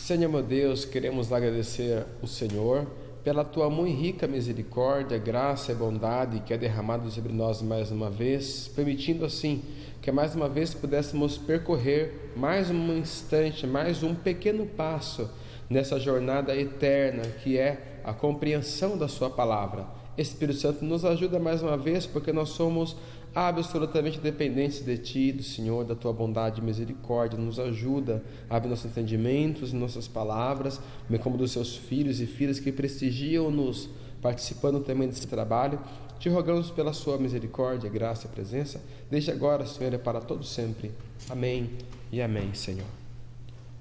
Senhor meu Deus, queremos agradecer o Senhor pela Tua muito rica misericórdia, graça e bondade que é derramada sobre nós mais uma vez, permitindo assim que mais uma vez pudéssemos percorrer mais um instante, mais um pequeno passo nessa jornada eterna que é a compreensão da Sua Palavra. Espírito Santo, nos ajuda mais uma vez, porque nós somos absolutamente dependentes de Ti, do Senhor, da Tua bondade e misericórdia. Nos ajuda a abrir nossos entendimentos, nossas palavras, bem como dos Seus filhos e filhas que prestigiam-nos, participando também desse trabalho. Te rogamos pela Sua misericórdia, graça e presença, desde agora, Senhor, e para todo sempre. Amém e amém, Senhor.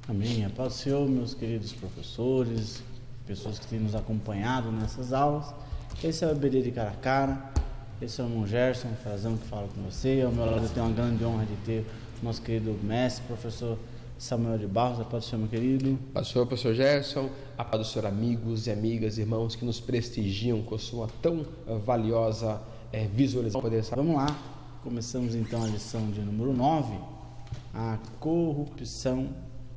Amém. A paz do Senhor, meus queridos professores, pessoas que têm nos acompanhado nessas aulas. Esse é o EBD de Cara a Cara. Esse é o irmão Gerson, um frazão que fala com você. Ao meu lado eu tenho uma grande honra de ter o nosso querido mestre, professor Samuel de Barros. A paz do Senhor, meu querido. A paz do Senhor, professor Gerson. A paz do Senhor, amigos e amigas, irmãos que nos prestigiam com sua tão valiosa visualização. Vamos lá. Começamos então a lição de número 9. A corrupção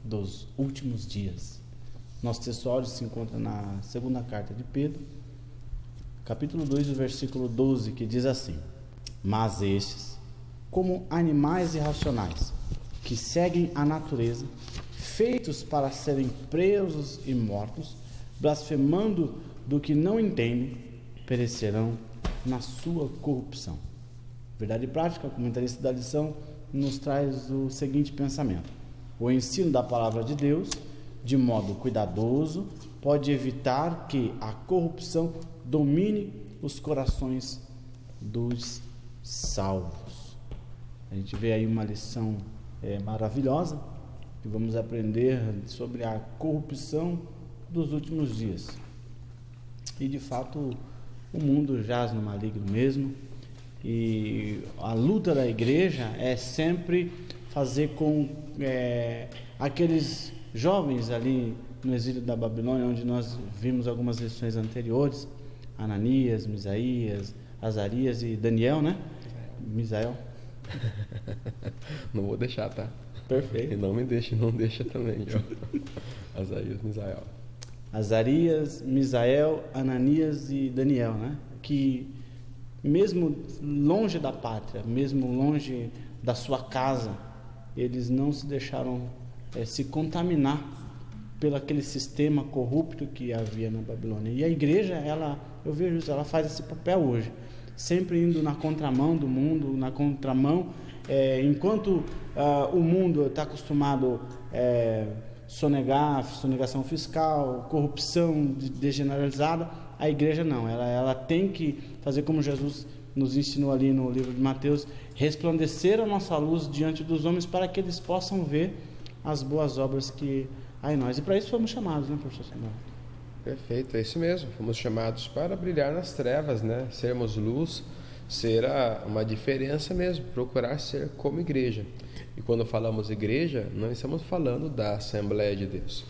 dos últimos dias. Nosso texto áudio se encontra na segunda carta de Pedro, capítulo 2, versículo 12, que diz assim: mas estes, como animais irracionais, que seguem a natureza, feitos para serem presos e mortos, blasfemando do que não entendem, perecerão na sua corrupção. Verdade prática, o comentarista da lição nos traz o seguinte pensamento: o ensino da palavra de Deus, de modo cuidadoso, pode evitar que a corrupção domine os corações dos salvos. A gente vê aí uma lição maravilhosa, e vamos aprender sobre a corrupção dos últimos dias. E de fato o mundo jaz no maligno mesmo, e a luta da igreja é sempre fazer com aqueles jovens ali no exílio da Babilônia, onde nós vimos algumas lições anteriores, Ananias, Misaías, Azarias e Daniel, né? Misael. Não vou deixar, tá? Perfeito. E não deixa também. Azarias, Misael. Azarias, Misael, Ananias e Daniel, né? Que mesmo longe da pátria, mesmo longe da sua casa, eles não se deixaram se contaminar pelo aquele sistema corrupto que havia na Babilônia. E a igreja, eu vejo isso, ela faz esse papel hoje, sempre indo na contramão do mundo, na contramão, enquanto o mundo está acostumado sonegação fiscal, corrupção desgeneralizada, a igreja não, ela tem que fazer como Jesus nos ensinou ali no livro de Mateus, resplandecer a nossa luz diante dos homens, para que eles possam ver as boas obras que há em nós. E para isso fomos chamados, né, professor Samuel? Perfeito, é isso mesmo. Fomos chamados para brilhar nas trevas, né? Sermos luz, ser uma diferença mesmo, procurar ser como igreja. E quando falamos igreja, não estamos falando da Assembleia de Deus,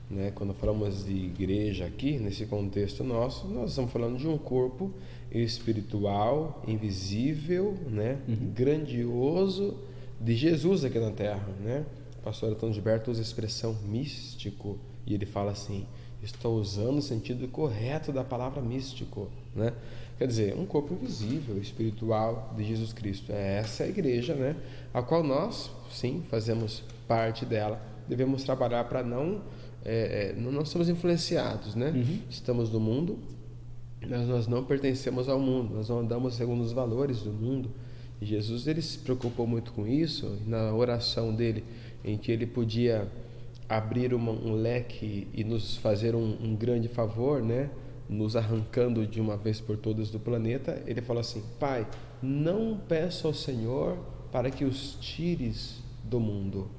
né? Quando falamos de igreja aqui, nesse contexto nosso, nós estamos falando de um corpo espiritual, invisível, né? Grandioso de Jesus aqui na terra, né? O pastor Antônio Gilberto usa a expressão místico, e ele fala assim: estou usando o sentido correto da palavra místico, né? Quer dizer, um corpo invisível, espiritual de Jesus Cristo. É essa a igreja, né? A qual nós, sim, fazemos parte dela. Devemos trabalhar para não somos influenciados, né? Estamos no mundo, mas nós não pertencemos ao mundo, nós não andamos segundo os valores do mundo. E Jesus, ele se preocupou muito com isso, na oração dele, em que ele podia abrir um leque e nos fazer um grande favor, né? Nos arrancando de uma vez por todas do planeta. Ele falou assim: Pai, não peço ao Senhor para que os tires do mundo.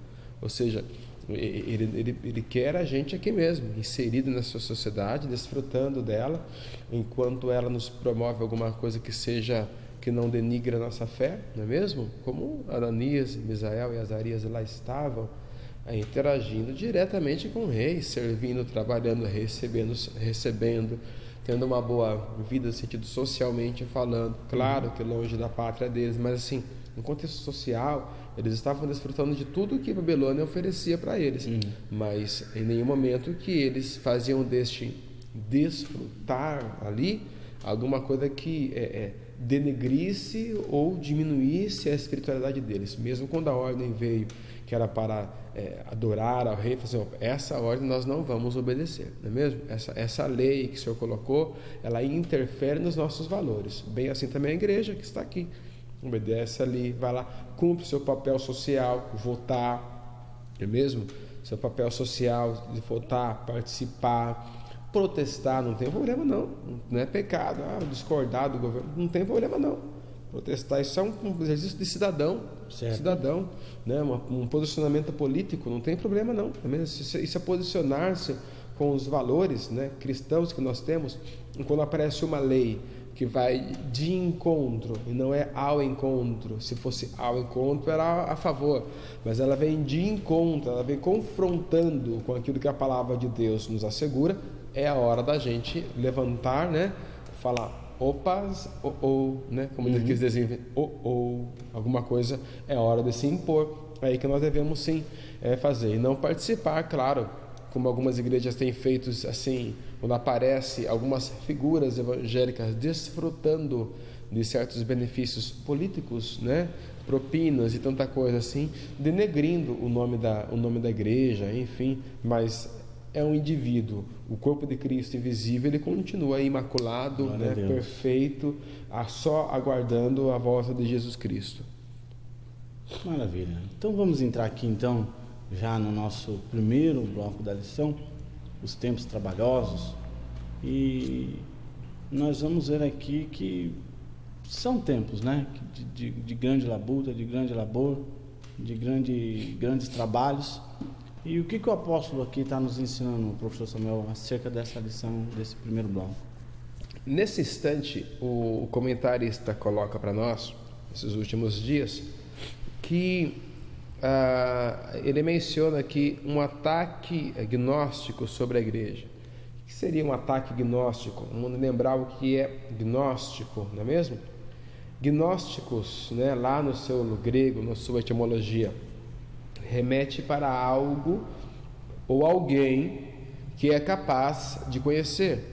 Ou seja, ele quer a gente aqui mesmo, inserido nessa sociedade, desfrutando dela, enquanto ela nos promove alguma coisa que não denigre a nossa fé, não é mesmo? Como Ananias, Misael e Azarias lá estavam, interagindo diretamente com o rei, servindo, trabalhando, recebendo, tendo uma boa vida no sentido socialmente falando, claro que longe da pátria deles, mas assim, no contexto social, Eles estavam desfrutando de tudo que a Babilônia oferecia para eles, mas em nenhum momento que eles faziam deste desfrutar ali alguma coisa que denegrisse ou diminuísse a espiritualidade deles. Mesmo quando a ordem veio, que era para adorar ao rei, assim, essa ordem nós não vamos obedecer, não é mesmo? Essa lei que o Senhor colocou, ela interfere nos nossos valores. Bem assim também a igreja que está aqui. Obedece ali, vai lá, cumpre seu papel social, votar, não é mesmo? Seu papel social de votar, participar, protestar, não tem problema não é pecado, discordar do governo, não tem problema não. Protestar, isso é um exercício de cidadão, né? Um posicionamento político, não tem problema não. Isso é posicionar-se com os valores, né, cristãos que nós temos. Quando aparece uma lei que vai de encontro e não é ao encontro, se fosse ao encontro era a favor, mas ela vem de encontro, ela vem confrontando com aquilo que a palavra de Deus nos assegura, é a hora da gente levantar, né, falar opas, né, como eles dizem, alguma coisa é hora de se impor, é aí que nós devemos sim fazer, e não participar, claro, como algumas igrejas têm feito assim, quando aparece algumas figuras evangélicas desfrutando de certos benefícios políticos, né, propinas e tanta coisa assim, denegrindo o nome da igreja, enfim, mas é um indivíduo, o corpo de Cristo invisível, ele continua imaculado, né, perfeito, só aguardando a volta de Jesus Cristo. Maravilha. Então vamos entrar aqui então já no nosso primeiro bloco da lição, os tempos trabalhosos, e nós vamos ver aqui que são tempos, né, de grande labuta, de grande labor, de grandes trabalhos. E o que o apóstolo aqui está nos ensinando, professor Samuel, acerca dessa lição, desse primeiro bloco? Nesse instante, o comentarista coloca para nós, nesses últimos dias, que ele menciona aqui um ataque gnóstico sobre a igreja. O que seria um ataque gnóstico? Vamos lembrar o que é gnóstico, não é mesmo? Gnósticos, né, lá no seu grego, na sua etimologia, remete para algo ou alguém que é capaz de conhecer.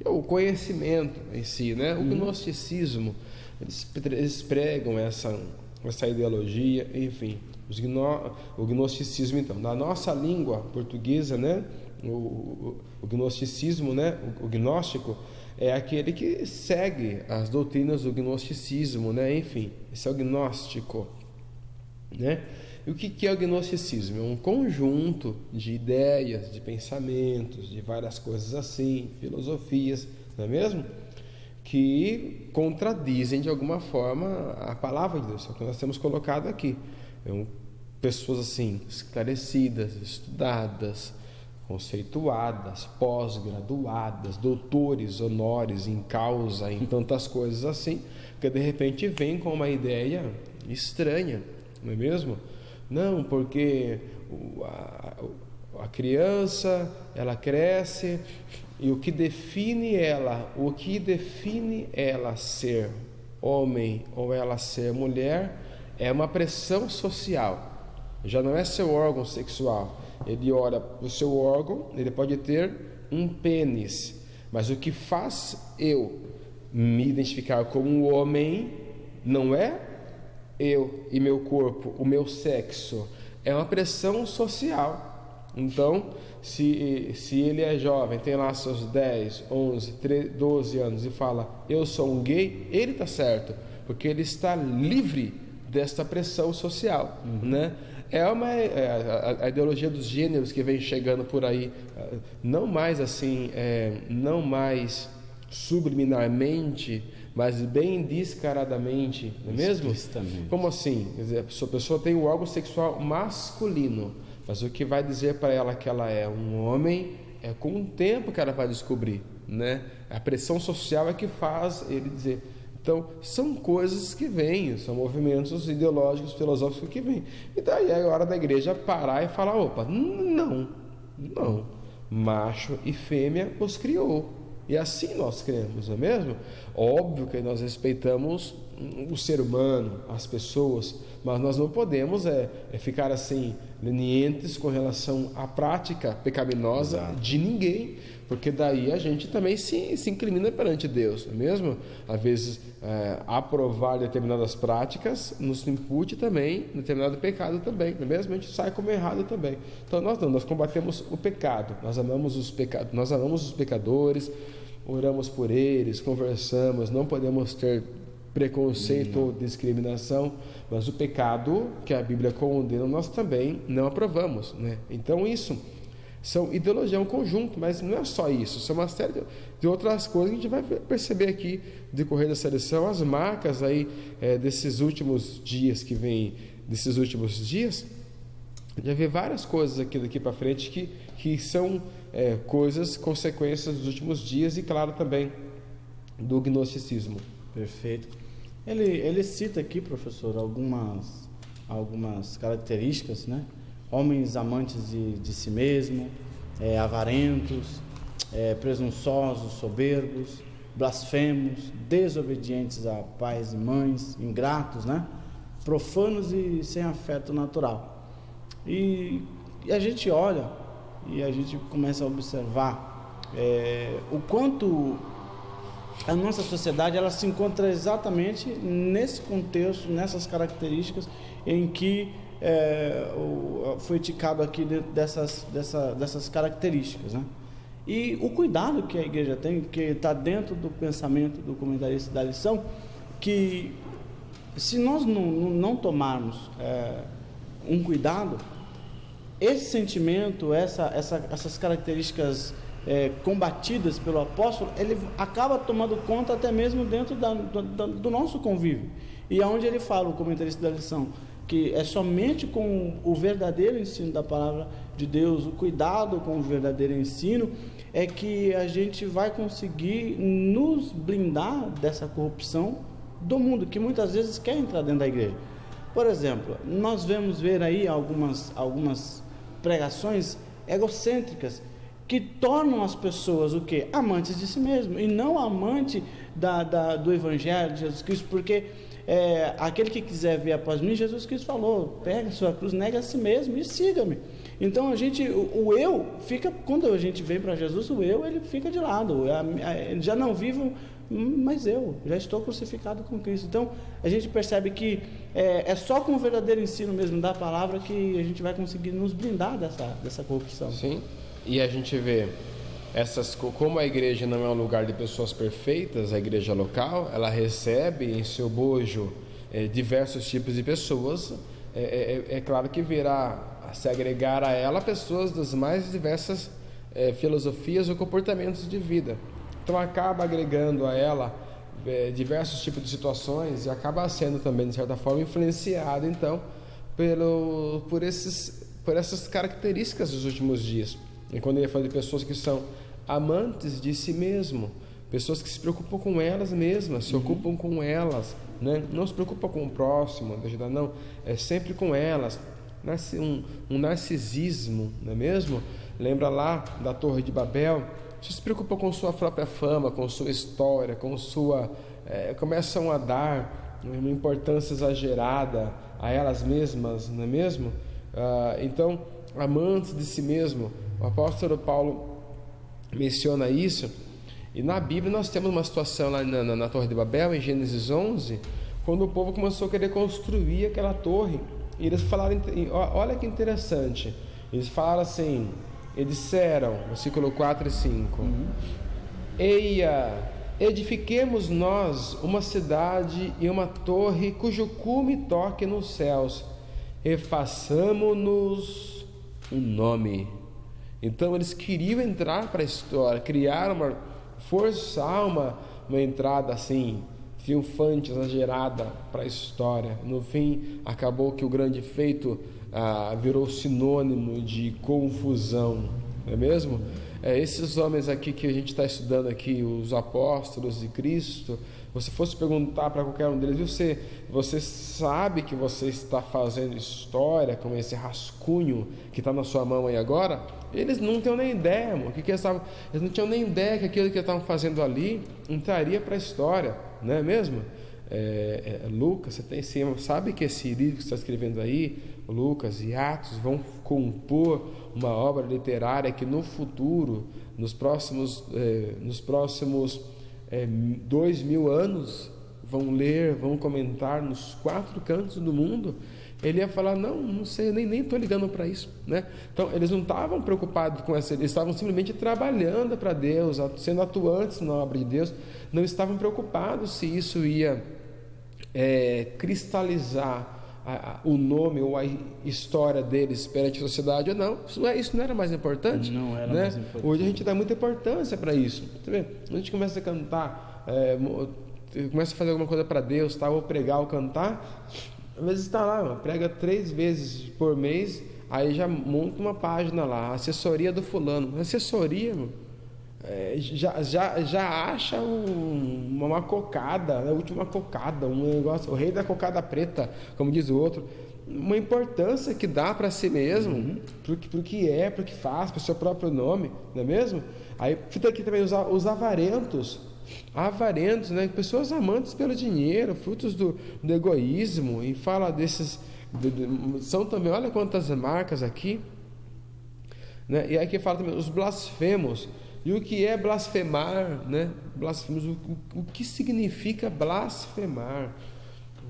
O conhecimento em si, né? O gnosticismo, eles pregam essa ideologia, enfim. O gnosticismo, então, na nossa língua portuguesa, né? O gnosticismo, né? O gnóstico é aquele que segue as doutrinas do gnosticismo, né? Enfim, esse é o gnóstico, né? E o que é o gnosticismo? É um conjunto de ideias, de pensamentos, de várias coisas assim, filosofias, não é mesmo? Que contradizem de alguma forma a palavra de Deus, é o que nós temos colocado aqui. Pessoas assim, esclarecidas, estudadas, conceituadas, pós-graduadas, doutores, honores em causa, em tantas coisas assim, que de repente vem com uma ideia estranha, não é mesmo? Não, porque a criança, ela cresce e o que define ela ser homem ou ela ser mulher é uma pressão social. Já não é seu órgão sexual. Ele olha o seu órgão, ele pode ter um pênis, mas o que faz eu me identificar como um homem não é eu e meu corpo, o meu sexo, é uma pressão social. Então, se ele é jovem, tem lá seus 10, 11, 12 anos e fala, eu sou um gay, ele está certo, porque ele está livre desta pressão social, né? A ideologia dos gêneros que vem chegando por aí, não mais assim, não mais subliminarmente, mas bem descaradamente, não é mesmo? Como assim? Quer dizer, a pessoa tem o órgão sexual masculino, mas o que vai dizer para ela que ela é um homem é com o tempo que ela vai descobrir, né? A pressão social é que faz ele dizer. Então, são coisas que vêm, são movimentos ideológicos, filosóficos que vêm. E daí é a hora da igreja parar e falar, opa, não, macho e fêmea os criou. E assim nós cremos, não é mesmo? Óbvio que nós respeitamos o ser humano, as pessoas, mas nós não podemos ficar assim lenientes com relação à prática pecaminosa de ninguém, porque daí a gente também se incrimina perante Deus, não é mesmo? Às vezes aprovar determinadas práticas nos impute também determinado pecado também, não é mesmo? A gente sai como errado também. Então nós combatemos o pecado, nós amamos os pecadores, oramos por eles, conversamos, não podemos ter preconceito ou discriminação, mas o pecado que a Bíblia condena nós também não aprovamos, né? Então isso são ideologia, é um conjunto, mas não é só isso, são uma série de outras coisas que a gente vai perceber aqui no decorrer dessa lição, as marcas aí desses últimos dias que vem, desses últimos dias. Já vê várias coisas aqui daqui para frente que são coisas, consequências dos últimos dias e, claro, também do gnosticismo. Perfeito. Ele cita aqui, professor, algumas características, né? Homens amantes de si mesmo, avarentos, presunçosos, soberbos, blasfemos, desobedientes a pais e mães, ingratos, né? Profanos e sem afeto natural. E a gente olha e a gente começa a observar o quanto a nossa sociedade ela se encontra exatamente nesse contexto, nessas características em que foi ticado aqui dessas características, né? E o cuidado que a igreja tem, que está dentro do pensamento do comentarista da lição, que se nós não tomarmos um cuidado, esse sentimento, essas características combatidas pelo apóstolo, ele acaba tomando conta até mesmo dentro do nosso convívio. E aonde ele fala, o comentarista da lição, que é somente com o verdadeiro ensino da palavra de Deus, o cuidado com o verdadeiro ensino, é que a gente vai conseguir nos blindar dessa corrupção do mundo, que muitas vezes quer entrar dentro da igreja. Por exemplo, nós vemos ver aí algumas pregações egocêntricas que tornam as pessoas o quê? Amantes de si mesmo, e não amante do Evangelho de Jesus Cristo, porque aquele que quiser vir após mim, Jesus Cristo falou, pega a sua cruz, nega a si mesmo e siga-me. Então o eu fica, quando a gente vem para Jesus, o eu ele fica de lado, já não vivo, mas eu já estou crucificado com Cristo. Então a gente percebe que é só com o verdadeiro ensino mesmo da palavra que a gente vai conseguir nos blindar dessa corrupção. Sim, e a gente vê como a igreja não é um lugar de pessoas perfeitas, a igreja local, ela recebe em seu bojo diversos tipos de pessoas, é claro que virá a se agregar a ela pessoas das mais diversas filosofias ou comportamentos de vida. Então acaba agregando a ela diversos tipos de situações e acaba sendo também, de certa forma, influenciado então por essas características dos últimos dias. E quando ele fala de pessoas que são amantes de si mesmo, pessoas que se preocupam com elas mesmas, se ocupam com elas, né? Não se preocupam com o próximo, não, é sempre com elas. Nasce um narcisismo, não é mesmo? Lembra lá da Torre de Babel? Você se preocupa com sua própria fama, com sua história, com sua... começam a dar uma importância exagerada a elas mesmas, não é mesmo? Então, amantes de si mesmo, o apóstolo Paulo menciona isso, e na Bíblia nós temos uma situação lá na Torre de Babel, em Gênesis 11, quando o povo começou a querer construir aquela torre, e eles falaram, olha que interessante, eles falaram assim, eles disseram, versículo 4 e 5, Eia, edifiquemos nós uma cidade e uma torre cujo cume toque nos céus, e façamos-nos um nome. Então eles queriam entrar para a história, forçar uma entrada assim, triunfante, exagerada para a história. No fim, acabou que o grande feito virou sinônimo de confusão, não é mesmo? Esses homens aqui que a gente está estudando aqui, os apóstolos de Cristo, você fosse perguntar para qualquer um deles, você sabe que você está fazendo história com esse rascunho que está na sua mão aí agora? Eles não tinham nem ideia, irmão, eles não tinham nem ideia que aquilo que eles estavam fazendo ali entraria para a história, não é mesmo? Lucas, sabe que esse livro que você está escrevendo aí, Lucas e Atos, vão compor uma obra literária que no futuro, nos próximos 2000 anos, vão ler, vão comentar nos 4 cantos do mundo. Ele ia falar, não sei, nem estou ligando para isso, né? Então, eles não estavam preocupados com essa, eles estavam simplesmente trabalhando para Deus, sendo atuantes na obra de Deus, não estavam preocupados se isso ia cristalizar o nome ou a história deles perante a sociedade ou não. Isso não era mais importante? Não era, né? Mais importante. Hoje a gente dá muita importância para isso. Você vê? A gente começa a cantar, começa a fazer alguma coisa para Deus, ou pregar ou cantar, às vezes está lá, prega 3 vezes por mês, aí já monta uma página lá, assessoria do fulano. Assessoria, já acha uma cocada, a última cocada, um negócio, o rei da cocada preta, como diz o outro. Uma importância que dá para si mesmo, pro que faz, para o seu próprio nome, não é mesmo? Aí fica aqui também os avarentos, né? Pessoas amantes pelo dinheiro, frutos do egoísmo, e fala desses, são também, olha quantas marcas aqui, né? E aqui fala também os blasfemos. E o que é blasfemar, né? Blasfemos, o que significa blasfemar?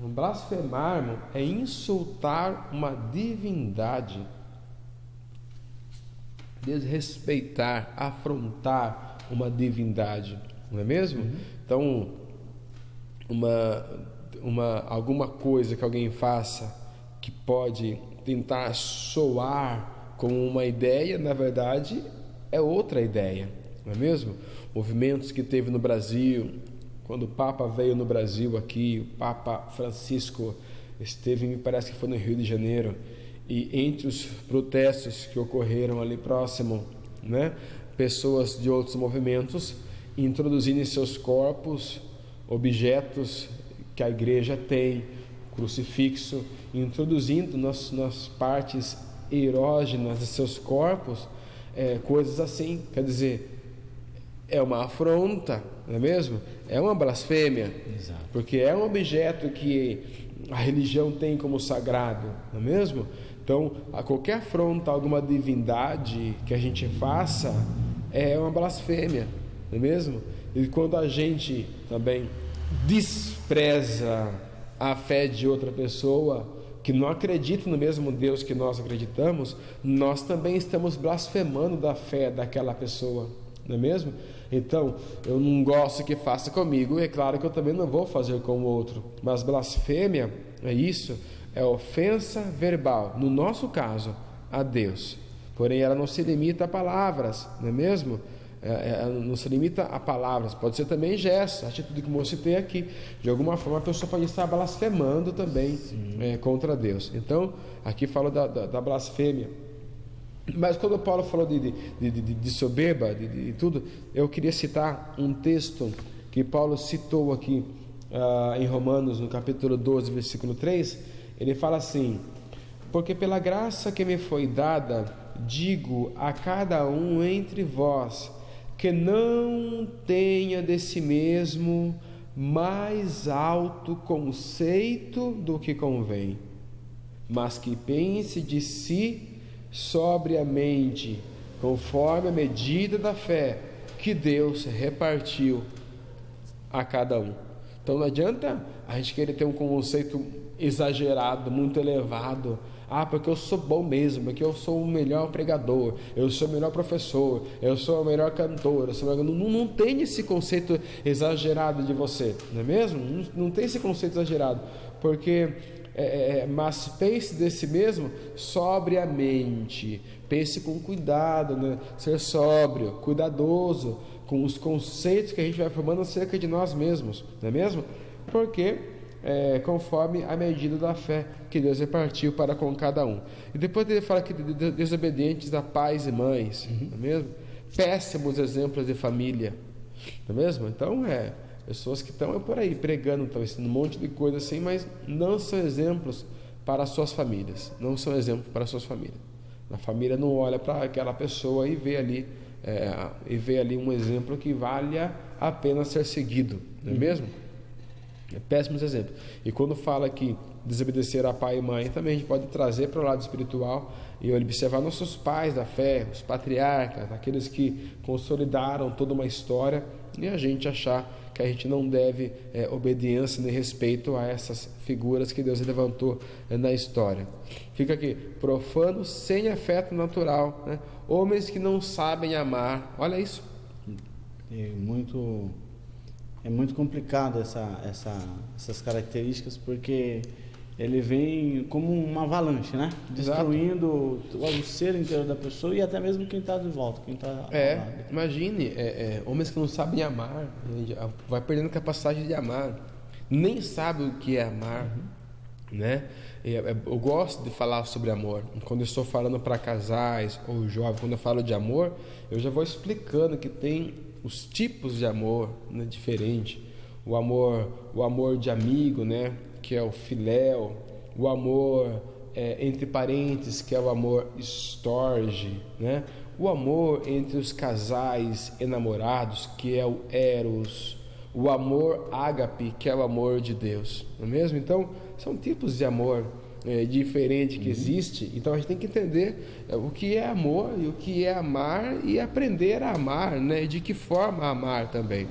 Blasfemar, irmão, é insultar uma divindade, desrespeitar, afrontar uma divindade, não é mesmo? Então, alguma coisa que alguém faça que pode tentar soar como uma ideia, na verdade é outra ideia, não é mesmo? Movimentos que teve no Brasil, quando o Papa veio no Brasil aqui, o Papa Francisco esteve, me parece que foi no Rio de Janeiro, e entre os protestos que ocorreram ali próximo, né, pessoas de outros movimentos introduzindo em seus corpos objetos que a igreja tem, crucifixo, introduzindo nas partes erógenas de seus corpos, coisas assim. Quer dizer, é uma afronta, não é mesmo? É uma blasfêmia. Exato. Porque é um objeto que a religião tem como sagrado, não é mesmo? Então, a qualquer afronta a alguma divindade que a gente faça é uma blasfêmia, não é mesmo? E quando a gente também despreza a fé de outra pessoa, que não acredita no mesmo Deus que nós acreditamos, nós também estamos blasfemando da fé daquela pessoa, não é mesmo? Então, eu não gosto que faça comigo, é claro que eu também não vou fazer com o outro, mas blasfêmia é isso, é ofensa verbal, no nosso caso, a Deus. Porém, ela não se limita a palavras, não é mesmo? Não se limita a palavras, pode ser também gestos, atitude que eu citei aqui. De alguma forma a pessoa pode estar blasfemando também contra Deus. Então, aqui fala da blasfêmia. Mas quando Paulo falou de soberba, de tudo, eu queria citar um texto que Paulo citou aqui em Romanos, no capítulo 12, versículo 3. Ele fala assim: porque pela graça que me foi dada, digo a cada um entre vós, que não tenha de si mesmo mais alto conceito do que convém, mas que pense de si sobriamente, conforme a medida da fé que Deus repartiu a cada um. Então não adianta a gente querer ter um conceito exagerado, muito elevado. Porque eu sou bom mesmo, porque eu sou o melhor pregador, eu sou o melhor professor, eu sou o melhor cantor, não tem esse conceito exagerado de você, não é mesmo? Não tem esse conceito exagerado, porque mas pense de si mesmo sobriamente, pense com cuidado, né? Ser sóbrio, cuidadoso com os conceitos que a gente vai formando acerca de nós mesmos, não é mesmo? Porque conforme a medida da fé que Deus repartiu para com cada um. E depois ele fala que desobedientes a pais e mães, não é mesmo? Péssimos exemplos de família, não é mesmo? Então pessoas que estão por aí pregando, estão ensinando um monte de coisa assim, mas não são exemplos para as suas famílias, não são exemplos para as suas famílias. A família não olha para aquela pessoa e vê ali um exemplo que vale a pena ser seguido, não é mesmo? Péssimos exemplos. E quando fala que desobedecer a pai e mãe, também a gente pode trazer para o lado espiritual e observar nossos pais da fé, os patriarcas, aqueles que consolidaram toda uma história, e a gente achar que a gente não deve obediência nem respeito a essas figuras que Deus levantou na história. Fica aqui, profanos sem afeto natural, né? Homens que não sabem amar. Olha isso. É muito complicado essas características, porque ele vem como uma avalanche, né? Destruindo o ser inteiro da pessoa e até mesmo quem está de volta, quem está ao lado. Imagine, homens que não sabem amar, vai perdendo capacidade de amar, nem sabe o que é amar, né? Eu gosto de falar sobre amor. Quando eu estou falando para casais ou jovens, quando eu falo de amor, eu já vou explicando que tem os tipos de amor, né, diferente. O amor de amigo, né, que é o filéu. O amor entre parentes, que é o amor storge, né? O amor entre os casais enamorados, que é o eros. O amor ágape, que é o amor de Deus, não é mesmo? Então, são tipos de amor diferente que existe. Então a gente tem que entender o que é amor e o que é amar, e aprender a amar, né? E de que forma amar também.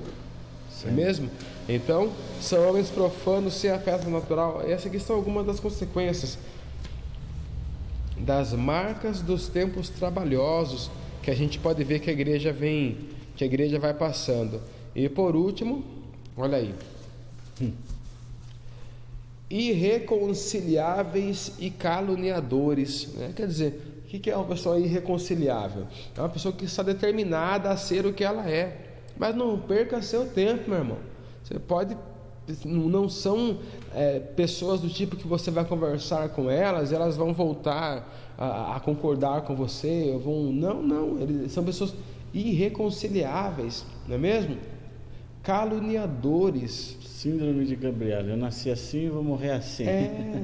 Não é mesmo? Então, são homens profanos sem afeto natural. Essas aqui são algumas das consequências das marcas dos tempos trabalhosos que a gente pode ver que a igreja vai passando. E por último, olha aí, irreconciliáveis e caluniadores, né? Quer dizer, o que é uma pessoa irreconciliável? É uma pessoa que está determinada a ser o que ela é. Mas não perca seu tempo, meu irmão. Você pode... Não são pessoas do tipo que você vai conversar com elas, elas vão voltar a concordar com você, não, eles são pessoas irreconciliáveis, não é mesmo? Caluniadores. Síndrome de Gabriel, eu nasci assim e vou morrer assim.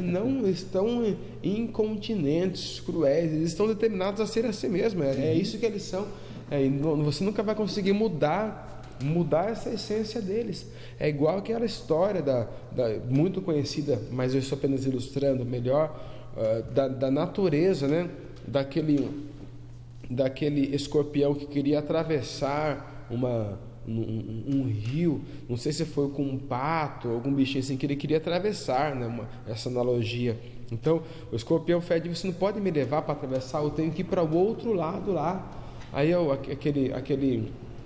Não estão incontinentes, cruéis, eles estão determinados a ser assim mesmo, é isso que eles são. Você nunca vai conseguir mudar essa essência deles. É igual aquela história muito conhecida, mas eu estou apenas ilustrando melhor, da natureza, né? Daquele escorpião que queria atravessar um rio, não sei se foi com um pato ou algum bichinho assim, que ele queria atravessar, né? Essa analogia. Então o escorpião fede: você não pode me levar para atravessar, eu tenho que ir para o outro lado lá. Aí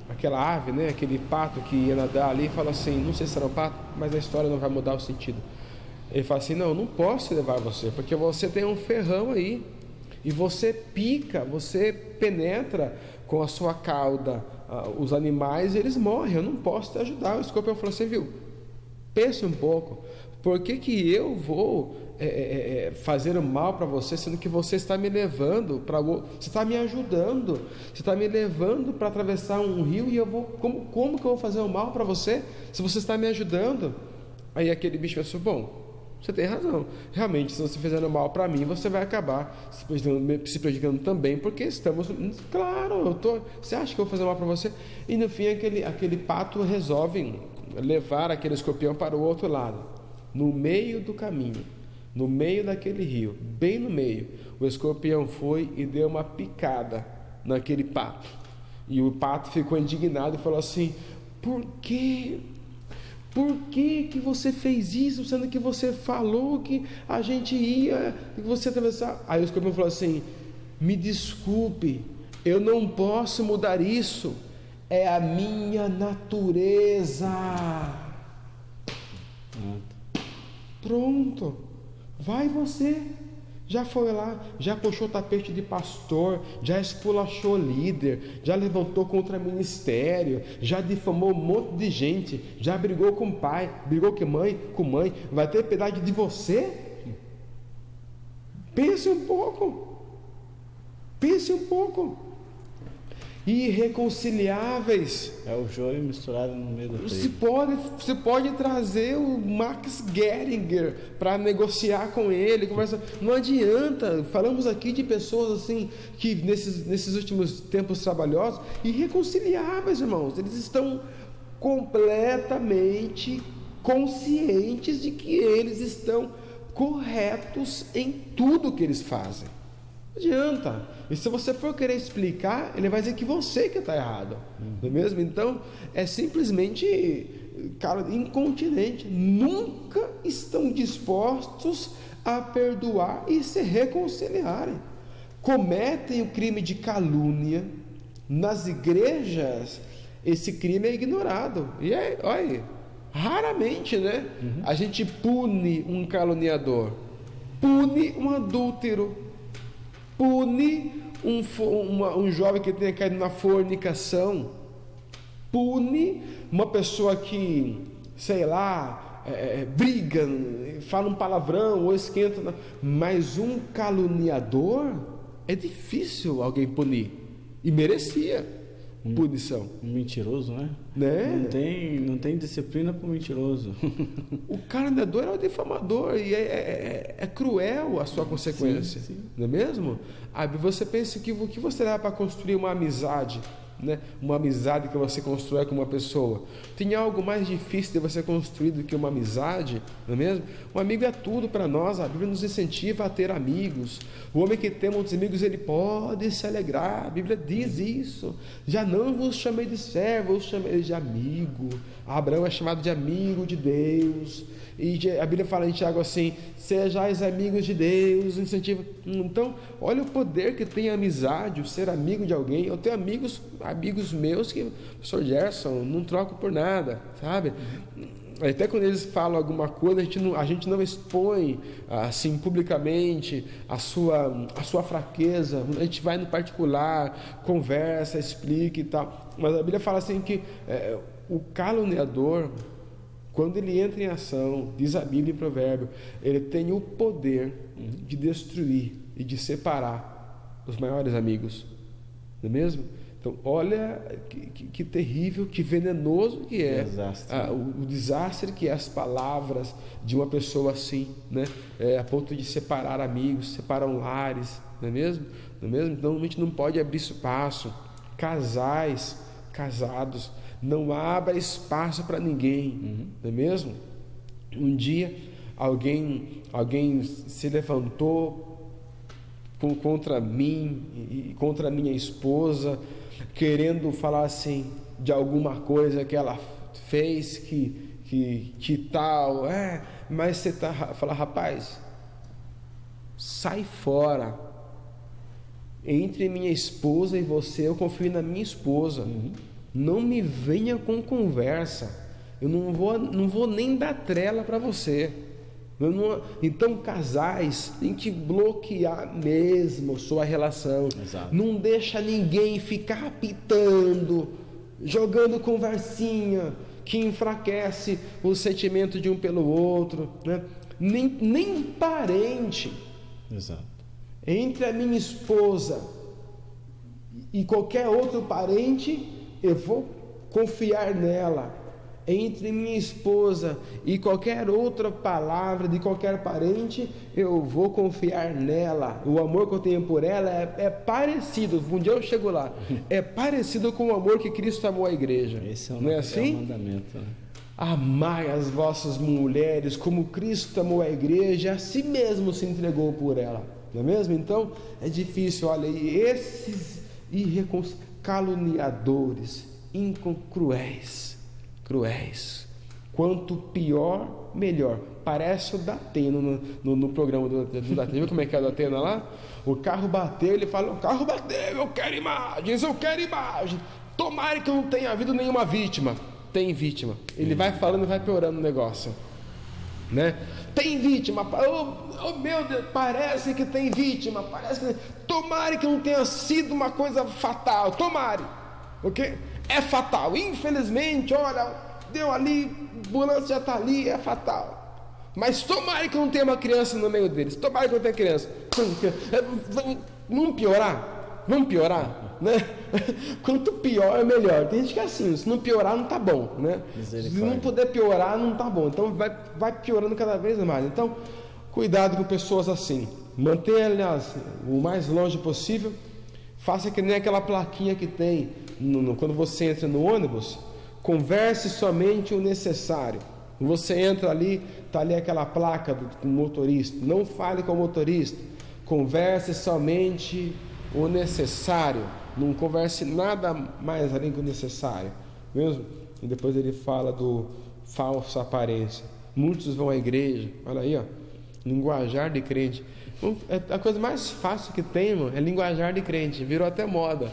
aquela ave, né, aquele pato que ia nadar ali, fala assim, não sei se era um pato, mas a história não vai mudar o sentido. Ele fala assim: não, eu não posso levar você, porque você tem um ferrão aí, e você pica, você penetra com a sua cauda os animais, e eles morrem, eu não posso te ajudar. O escorpião falou assim: viu, pense um pouco, por que eu vou fazer o mal para você, sendo que você está me levando para você está me ajudando, você está me levando para atravessar um rio, e eu vou, como que eu vou fazer o mal para você se você está me ajudando? Aí aquele bicho pensou: bom, você tem razão, realmente, se você fizer o mal para mim, você vai acabar se prejudicando também, porque estamos, claro, você acha que eu vou fazer mal para você? E no fim aquele pato resolve levar aquele escorpião para o outro lado, no meio do caminho, no meio daquele rio, bem no meio. O escorpião foi e deu uma picada naquele pato, e o pato ficou indignado e falou assim: por que você fez isso, sendo que você falou que a gente ia, que você atravessar? Aí o escorpião falou assim: me desculpe, eu não posso mudar isso, é a minha natureza. Pronto, vai você. Já foi lá, já puxou o tapete de pastor, já esculachou líder, já levantou contra ministério, já difamou um monte de gente, já brigou com pai, brigou com mãe, vai ter piedade de você? Pense um pouco. Irreconciliáveis. É o joio misturado no meio do trigo. Você pode trazer o Max Geringer para negociar com ele, conversar. Não adianta. Falamos aqui de pessoas assim que nesses últimos tempos trabalhosos, irreconciliáveis, irmãos. Eles estão completamente conscientes de que eles estão corretos em tudo que eles fazem. Não adianta. E se você for querer explicar, ele vai dizer que você que está errado. Não é mesmo? Então, é simplesmente, cara, incontinente. Nunca estão dispostos a perdoar e se reconciliarem. Cometem o crime de calúnia. Nas igrejas, esse crime é ignorado. E é, olha, raramente, né? A gente pune um caluniador, pune um adúltero, pune um jovem que tenha caído na fornicação, pune uma pessoa que, sei lá, briga, fala um palavrão ou esquenta. Mas um caluniador é difícil alguém punir. E merecia punição. Um mentiroso, né? Não tem disciplina para o mentiroso. O caluniador é o difamador e é cruel a sua consequência. Sim. Não é mesmo? Você pensa que o que você dá para construir uma amizade, né? Uma amizade que você constrói com uma pessoa. Tem algo mais difícil de você construir do que uma amizade, não é mesmo? Um amigo é tudo para nós. A Bíblia nos incentiva a ter amigos. O homem que tem muitos amigos, ele pode se alegrar. A Bíblia diz isso. Já não vos chamei de servo, vos chamei de amigo. Abraão é chamado de amigo de Deus. E a Bíblia fala em Tiago assim: sejais amigos de Deus, incentiva. Então, olha o poder que tem a amizade, o ser amigo de alguém. Eu tenho amigos meus que, professor Gerson, não troco por nada, sabe? Até quando eles falam alguma coisa, a gente não expõe assim publicamente a sua fraqueza. A gente vai no particular, conversa, explica e tal. Mas a Bíblia fala assim que o caluniador, quando ele entra em ação, diz a Bíblia em Provérbio, ele tem o poder de destruir e de separar os maiores amigos. Não é mesmo? Então, olha que terrível, que venenoso que é o desastre que é as palavras de uma pessoa assim, né? A ponto de separar amigos, separam lares, não é mesmo? Não é mesmo? Então, a gente não pode abrir espaço. Casados, não abra espaço para ninguém, não é mesmo? Um dia, alguém se levantou contra mim e contra minha esposa, querendo falar assim de alguma coisa que ela fez que tal, mas você fala, rapaz, sai fora. Entre minha esposa e você, eu confio na minha esposa. Não me venha com conversa. Eu não vou nem dar trela para você. Então, casais, tem que bloquear mesmo sua relação. Exato. Não deixa ninguém ficar apitando, jogando conversinha que enfraquece o sentimento de um pelo outro, né? Nem parente. Exato. Entre a minha esposa e qualquer outro parente, eu vou confiar nela. Entre minha esposa e qualquer outra palavra de qualquer parente, eu vou confiar nela. O amor que eu tenho por ela é parecido, um dia eu chego lá, é parecido com o amor que Cristo amou a igreja. Esse não é assim? É o mandamento, né? Amai as vossas mulheres como Cristo amou a igreja, a si mesmo se entregou por ela. Não é mesmo? Então, é difícil. Olha, e esses caluniadores, cruéis. Quanto pior, melhor. Parece o Datena no programa do Datena. Viu como é que é o Datena lá? O carro bateu, ele fala, o carro bateu, eu quero imagens. Tomara que não tenha havido nenhuma vítima. Tem vítima. Ele vai falando e vai piorando o negócio, né? Tem vítima. Oh meu Deus, parece que tem vítima. Tomara que não tenha sido uma coisa fatal. Tomara, ok? É fatal. Infelizmente, olha, deu ali, a ambulância já está ali, é fatal. Mas tomara que não tenha uma criança no meio deles. Tomara que não tenha criança. Vamos piorar, né? Quanto pior é melhor. Tem gente que é assim, se não piorar não tá bom, né? Se não puder piorar não tá bom. Então vai piorando cada vez mais. Então, cuidado com pessoas assim. Mantenha-as o mais longe possível. Faça que nem aquela plaquinha que tem quando você entra no ônibus. Converse somente o necessário. Você entra ali, está ali aquela placa com o motorista. Não fale com o motorista. Converse somente o necessário. Não converse nada mais além do necessário. Mesmo? E depois ele fala do falsa aparência. Muitos vão à igreja. Olha aí, ó. Linguajar de crente. A coisa mais fácil que tem, irmão, é linguajar de crente. Virou até moda.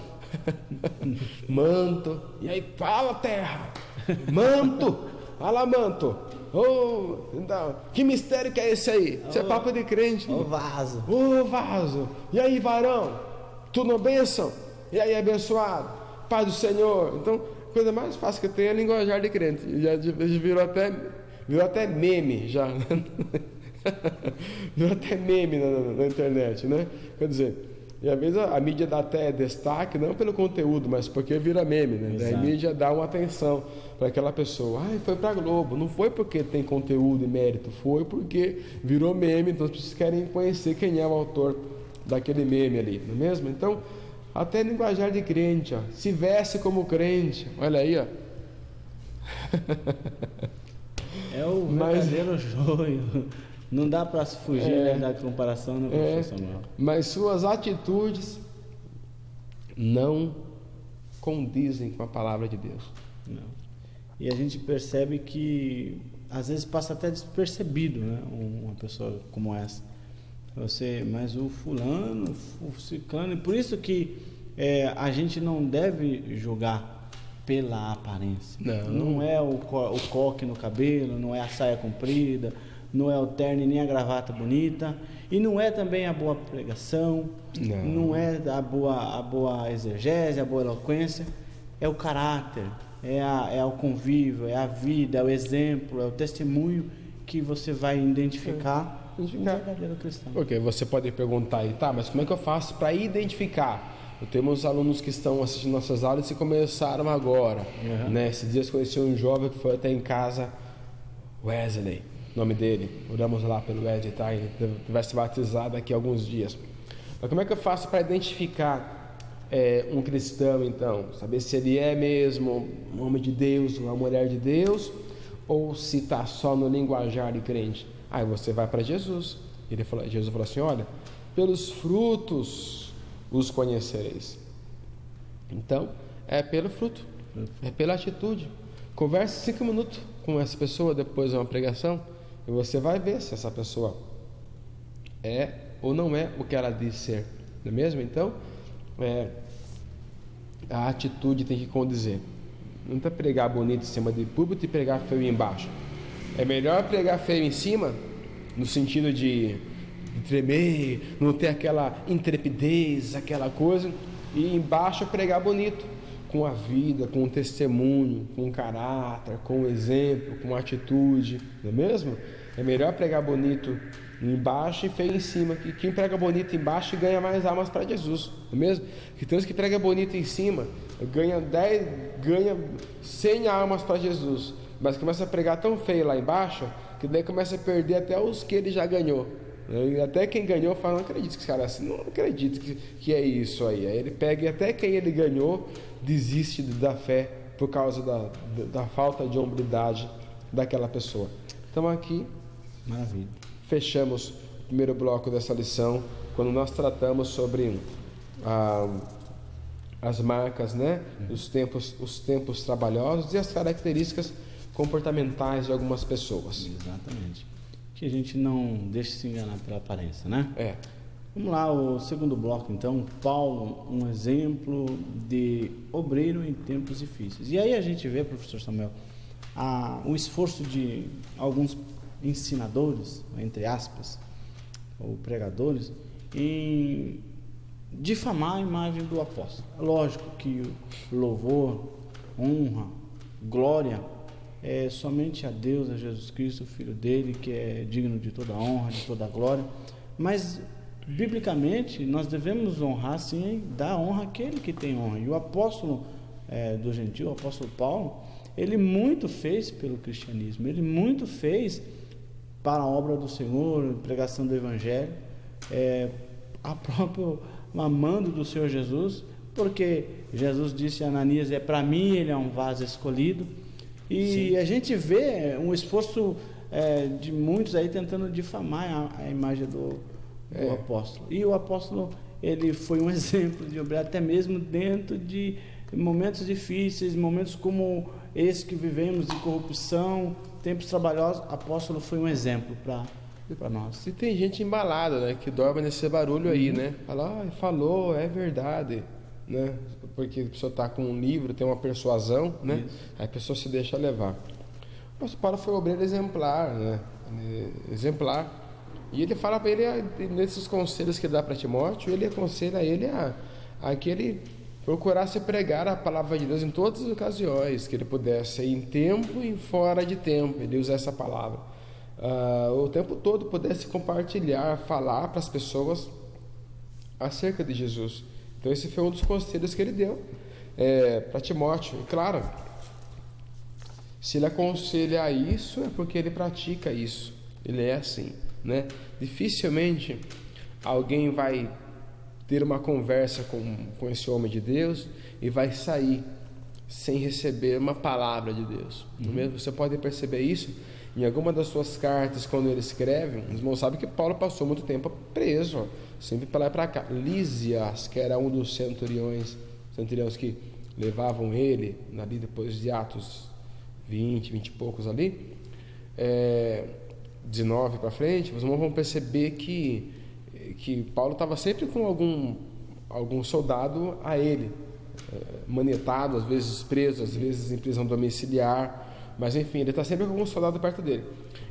Manto. E aí, fala terra. Manto. Fala manto. Oh, então, que mistério que é esse aí? Isso é papo de crente. Ô vaso. Ô vaso. E aí, varão? Tudo bênção? E aí, abençoado? Pai do Senhor. Então, a coisa mais fácil que tem é linguajar de crente. Já virou até meme já. Virou até meme na internet, né? Quer dizer, e às vezes a mídia dá até destaque, não pelo conteúdo, mas porque vira meme, né? Daí a mídia dá uma atenção para aquela pessoa. Foi para Globo. Não foi porque tem conteúdo e mérito, foi porque virou meme, então as pessoas querem conhecer quem é o autor daquele meme ali, não é mesmo? Então, até linguajar de crente, ó. Se veste como crente, olha aí, ó. É o verdadeiro joio. Não dá para se fugir, né, da comparação, né, professor Samuel? Mas suas atitudes não condizem com a palavra de Deus. Não. E a gente percebe que às vezes passa até despercebido, né, uma pessoa como essa. Mas o fulano, o ciclano, e por isso que a gente não deve julgar pela aparência. Não é o coque no cabelo, não é a saia comprida, não é o terno e nem a gravata bonita, e não é também a boa pregação, não é a boa exegese, a boa eloquência, é o caráter, é o convívio, é a vida, é o exemplo, é o testemunho que você vai identificar um verdadeiro cristão. Porque você pode perguntar aí, mas como é que eu faço para identificar? Temos alunos que estão assistindo nossas aulas e começaram agora, né? Esses dias conheci um jovem que foi até em casa, Wesley, nome dele, oramos lá pelo Wesley, tá? Ele vai se batizar daqui a alguns dias. Mas como é que eu faço para identificar um cristão, então? Saber se ele é mesmo um homem de Deus, uma mulher de Deus, ou se está só no linguajar de crente? Aí você vai para Jesus. Jesus falou assim, olha, pelos frutos os conhecereis. Então, é pelo fruto, é pela atitude. Converse 5 minutos com essa pessoa depois de uma pregação e você vai ver se essa pessoa é ou não é o que ela diz ser, não é mesmo? Então, a atitude tem que condizer. Não é pregar bonito em cima de púlpito e pregar feio embaixo. É melhor pregar feio em cima, no sentido de tremer, não ter aquela intrepidez, aquela coisa, e embaixo pregar bonito, com a vida, com o testemunho, com o caráter, com o exemplo, com a atitude, não é mesmo? É melhor pregar bonito embaixo e feio em cima, que quem prega bonito embaixo ganha mais almas para Jesus, não é mesmo? Que tem uns que prega bonito em cima, ganha 100 almas para Jesus, mas começa a pregar tão feio lá embaixo, que daí começa a perder até os que ele já ganhou. E até quem ganhou fala, não acredito que esse cara é assim, não acredito que é isso aí. Aí ele pega e até quem ele ganhou desiste da fé por causa da falta de hombridade daquela pessoa. Então aqui, maravilha, fechamos o primeiro bloco dessa lição, quando nós tratamos sobre as marcas, né? Os tempos trabalhosos e as características comportamentais de algumas pessoas. Exatamente. Que a gente não deixe se enganar pela aparência, né? Vamos lá, o segundo bloco então. Paulo, um exemplo de obreiro em tempos difíceis. E aí a gente vê, professor Samuel, o esforço de alguns ensinadores, entre aspas, ou pregadores, em difamar a imagem do apóstolo. É lógico que louvor, honra, glória é somente a Deus, a Jesus Cristo, o Filho dele, que é digno de toda a honra, de toda a glória. Mas, biblicamente, nós devemos honrar, sim, dar honra àquele que tem honra. E o apóstolo do gentil, o apóstolo Paulo, ele muito fez pelo cristianismo, ele muito fez para a obra do Senhor, pregação do Evangelho, a própria amando do Senhor Jesus, porque Jesus disse a Ananias, para mim ele é um vaso escolhido. E Sim. a gente vê um esforço de muitos aí tentando difamar a imagem do apóstolo. E o apóstolo, ele foi um exemplo de obreiro, até mesmo dentro de momentos difíceis, momentos como esse que vivemos, de corrupção, tempos trabalhosos. O apóstolo foi um exemplo para nós. E tem gente embalada, né? Que dorme nesse barulho aí, né? Fala, falou, é verdade, né? Porque a pessoa está com um livro, tem uma persuasão, né? Isso. Aí a pessoa se deixa levar. O pastor Paulo foi um obreiro exemplar, né? Exemplar. E ele fala para ele, nesses conselhos que ele dá para Timóteo, ele aconselha ele a que ele procurasse pregar a palavra de Deus em todas as ocasiões, que ele pudesse, em tempo e fora de tempo, ele usa essa palavra. O tempo todo pudesse compartilhar, falar para as pessoas acerca de Jesus. Então esse foi um dos conselhos que ele deu para Timóteo. E claro, se ele aconselha isso, é porque ele pratica isso. Ele é assim, né? Dificilmente alguém vai ter uma conversa com esse homem de Deus e vai sair sem receber uma palavra de Deus. Mesmo você pode perceber isso em alguma das suas cartas, quando ele escreve. Os irmãos sabem que Paulo passou muito tempo preso, sempre para lá e para cá. Lísias, que era um dos centuriões que levavam ele ali depois de Atos 20 e poucos ali, 19 para frente, os irmãos vão perceber que Paulo estava sempre com algum soldado a ele, manietado, às vezes preso, às vezes em prisão domiciliar, mas enfim, ele está sempre com algum soldado perto dele.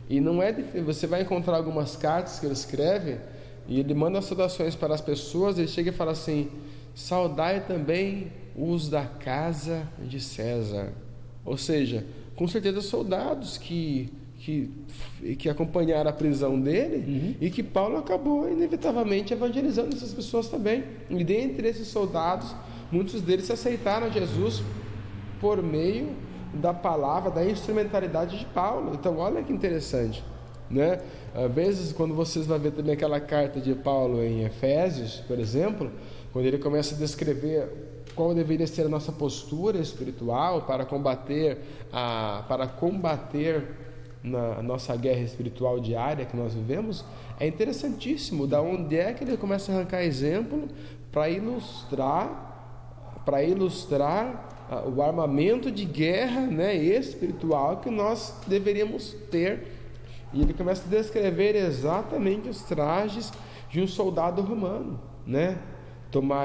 E não é difícil, você vai encontrar algumas cartas que ele escreve e ele manda saudações para as pessoas. Ele chega e fala assim: saudai também os da casa de César. Ou seja, com certeza soldados que acompanharam a prisão dele, e que Paulo acabou inevitavelmente evangelizando essas pessoas também. E dentre esses soldados, muitos deles aceitaram Jesus por meio da palavra, da instrumentalidade de Paulo. Então olha que interessante, né? Às vezes, quando vocês vão ver também aquela carta de Paulo em Efésios, por exemplo, quando ele começa a descrever qual deveria ser a nossa postura espiritual para combater na nossa guerra espiritual diária que nós vivemos, é interessantíssimo da onde é que ele começa a arrancar exemplo para ilustrar o armamento de guerra, né, espiritual que nós deveríamos ter. E ele começa a descrever exatamente os trajes de um soldado romano, né?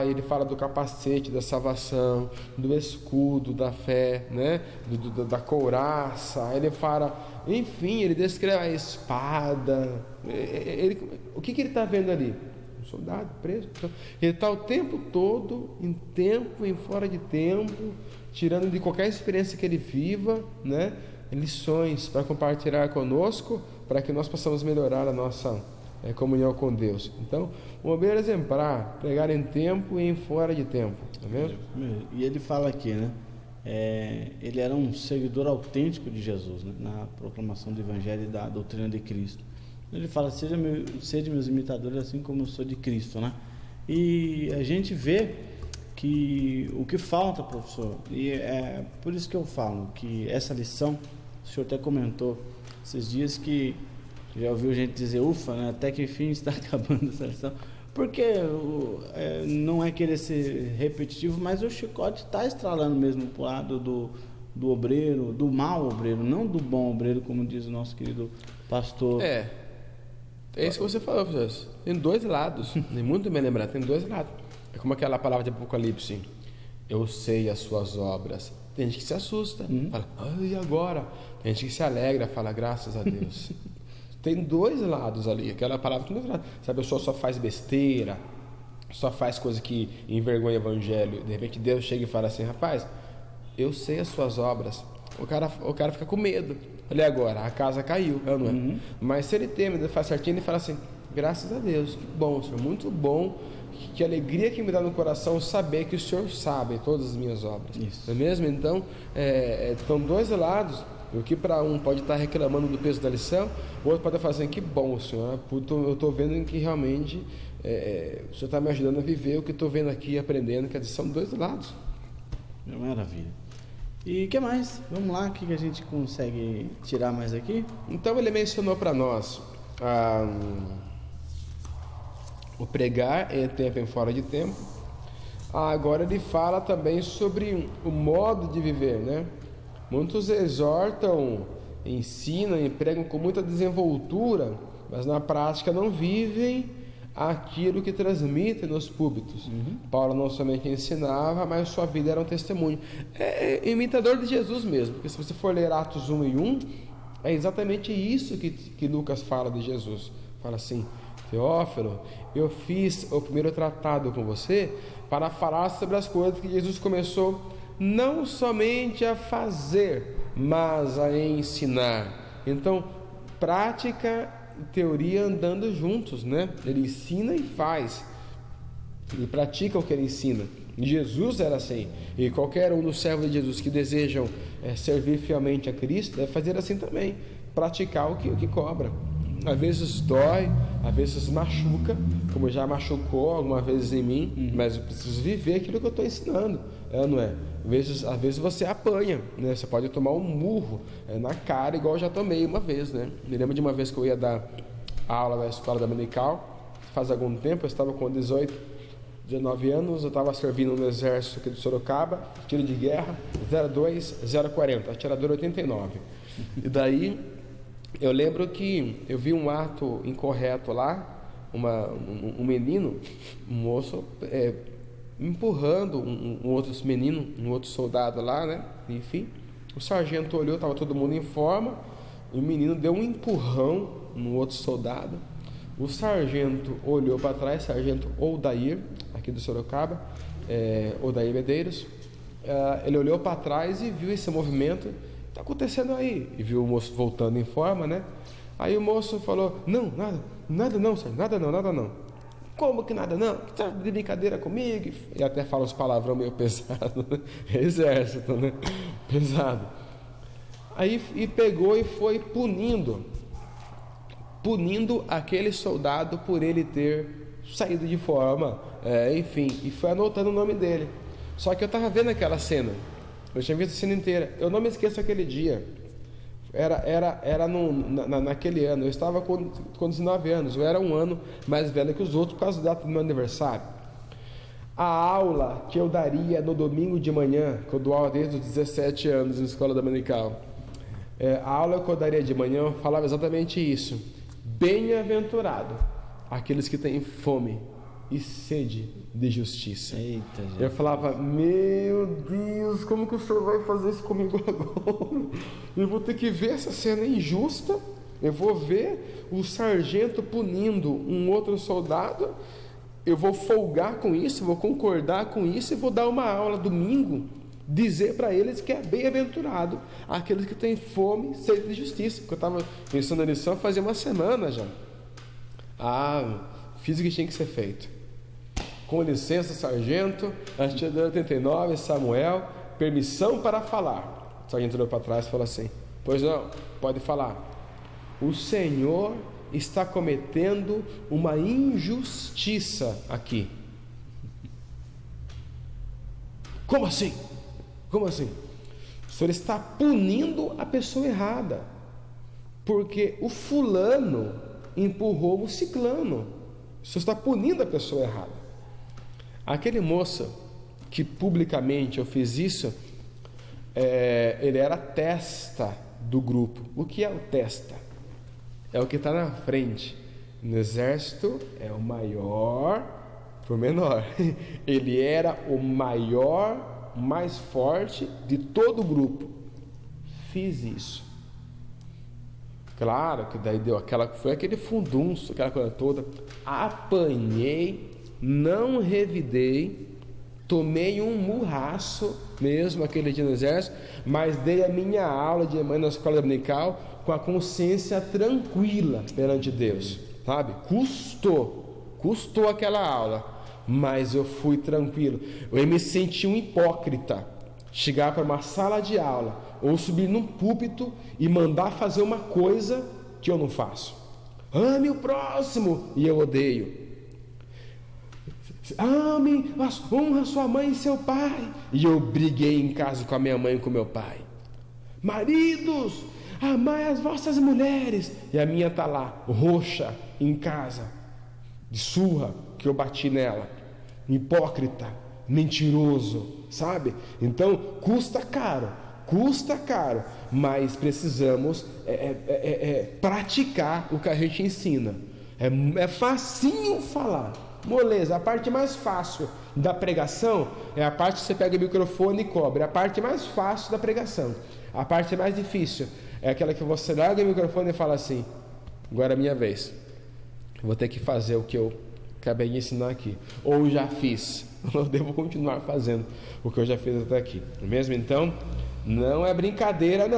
Ele fala do capacete da salvação, do escudo da fé, né? Da couraça. Ele fala, enfim, ele descreve a espada. O que ele está vendo ali? Um soldado preso. Ele está o tempo todo, em tempo e fora de tempo, tirando de qualquer experiência que ele viva, né, lições para compartilhar conosco, para que nós possamos melhorar a nossa comunhão com Deus. Então, um obreiro exemplar, pregar em tempo e em fora de tempo, tá vendo? E ele fala aqui, né? Ele era um seguidor autêntico de Jesus, né, na proclamação do Evangelho e da doutrina de Cristo. Ele fala: sede meus imitadores, assim como eu sou de Cristo, né? E a gente vê que o que falta, professor, e é por isso que eu falo que essa lição, o senhor até comentou esses dias que já ouviu gente dizer, ufa, né, até que enfim está acabando essa lição, porque não é querer ser repetitivo, mas o chicote está estralando mesmo para o lado do obreiro, do mau obreiro, não do bom obreiro, como diz o nosso querido pastor. É isso que você falou, professor. Tem dois lados, nem muito bem lembrado, tem dois lados. É como aquela palavra de Apocalipse: eu sei as suas obras. Tem gente que se assusta, fala, e agora? Tem gente que se alegra, fala, graças a Deus. Tem dois lados ali, aquela palavra tem dois lados. Se a pessoa só faz besteira, só faz coisa que envergonha o evangelho, de repente Deus chega e fala assim, rapaz, eu sei as suas obras. O cara fica com medo. Olha agora, a casa caiu, não é? Mas se ele teme, ele faz certinho, ele fala assim, graças a Deus, que bom, Senhor, muito bom. Que alegria que me dá no coração saber que o Senhor sabe todas as minhas obras. Isso. Não é mesmo? Então, estão dois lados. O que para um pode estar reclamando do peso da lição, o outro pode falar assim, que bom, Senhor, eu estou vendo que realmente o Senhor está me ajudando a viver o que estou vendo aqui, aprendendo. Quer dizer, são dois lados. Maravilha. E o que mais? Vamos lá, o que a gente consegue tirar mais aqui? Então ele mencionou para nós o pregar em tempo e em fora de tempo. Agora ele fala também sobre o modo de viver, né? Muitos exortam, ensinam e pregam com muita desenvoltura, mas na prática não vivem aquilo que transmitem nos púlpitos. Paulo não somente ensinava, mas sua vida era um testemunho. É imitador de Jesus mesmo, porque se você for ler Atos 1 e 1, é exatamente isso que Lucas fala de Jesus. Fala assim: Teófilo, eu fiz o primeiro tratado com você para falar sobre as coisas que Jesus começou não somente a fazer, mas a ensinar. Então, prática e teoria andando juntos, né? Ele ensina e faz, ele pratica o que ele ensina. E Jesus era assim, e qualquer um dos servos de Jesus que desejam servir fielmente a Cristo deve fazer assim também, praticar o que cobra. Às vezes dói, às vezes machuca, como já machucou algumas vezes em mim, mas eu preciso viver aquilo que eu estou ensinando, não é? Às vezes você apanha, né? Você pode tomar um murro na cara, igual eu já tomei uma vez, né? Me lembro de uma vez que eu ia dar aula na escola dominical, faz algum tempo, eu estava com 18, 19 anos, eu estava servindo no exército aqui de Sorocaba, tiro de guerra, 02040, atirador 89. E daí eu lembro que eu vi um ato incorreto lá, um menino, um moço, empurrando um outro menino, um outro soldado lá, né? Enfim, o sargento olhou, estava todo mundo em forma, o menino deu um empurrão no outro soldado. O sargento olhou para trás, sargento Odair, aqui do Sorocaba, Odair Medeiros. Ele olhou para trás e viu esse movimento. Está acontecendo aí? E viu o moço voltando em forma, né? Aí o moço falou: não, nada não, senhor, nada não. Como que nada não? Está de brincadeira comigo? E até fala uns palavrão meio pesado, né? Exército, né? Pesado. Aí e pegou e foi punindo aquele soldado por ele ter saído de forma, enfim, e foi anotando o nome dele. Só que eu estava vendo aquela cena, eu tinha visto a cena inteira, eu não me esqueço aquele dia. Era naquele ano, eu estava com 19 anos, eu era um ano mais velho que os outros por causa da data do meu aniversário. A aula que eu daria no domingo de manhã, que eu dou aula desde os 17 anos na escola dominical, a aula que eu daria de manhã falava exatamente isso: bem-aventurado aqueles que têm fome e sede de justiça. Eita, gente. Eu falava: meu Deus, como que o senhor vai fazer isso comigo agora? Eu vou ter que ver essa cena injusta, eu vou ver o sargento punindo um outro soldado, eu vou folgar com isso, vou concordar com isso e vou dar uma aula domingo, dizer para eles que é bem-aventurado aqueles que têm fome e sede de justiça. Porque eu estava pensando na lição fazia uma semana já. Fiz o que tinha que ser feito. Com licença, sargento, atirador 89, Samuel, permissão para falar. O sargento olhou para trás e falou assim: pois não, pode falar. O senhor está cometendo uma injustiça aqui. Como assim? Como assim? O senhor está punindo a pessoa errada, porque o fulano empurrou o ciclano. O senhor está punindo a pessoa errada. Aquele moço que publicamente eu fiz isso, ele era testa do grupo. O que é o testa? É o que está na frente. No exército é o maior por menor. Ele era o maior, mais forte de todo o grupo. Fiz isso. Claro que daí foi aquele fundunço, aquela coisa toda. Apanhei, não revidei, tomei um murraço mesmo aquele dia no exército, mas dei a minha aula de manhã na escola dominical com a consciência tranquila perante Deus, sabe? Custou aquela aula, mas eu fui tranquilo. Eu me senti um hipócrita chegar para uma sala de aula ou subir num púlpito e mandar fazer uma coisa que eu não faço. Ame o próximo, e eu odeio. Ame, honra sua mãe e seu pai. E eu briguei em casa com a minha mãe e com meu pai. Maridos, amai as vossas mulheres. E a minha está lá, roxa, em casa, de surra, que eu bati nela. Hipócrita, mentiroso, sabe? Então, custa caro, mas precisamos praticar o que a gente ensina. É facinho falar, moleza. A parte mais fácil da pregação é a parte que você pega o microfone e cobre. A parte mais fácil da pregação. A parte mais difícil é aquela que você larga o microfone e fala assim: agora é minha vez, eu vou ter que fazer o que eu acabei de ensinar aqui, ou já fiz, eu devo continuar fazendo o que eu já fiz até aqui, não é mesmo? Então, não é brincadeira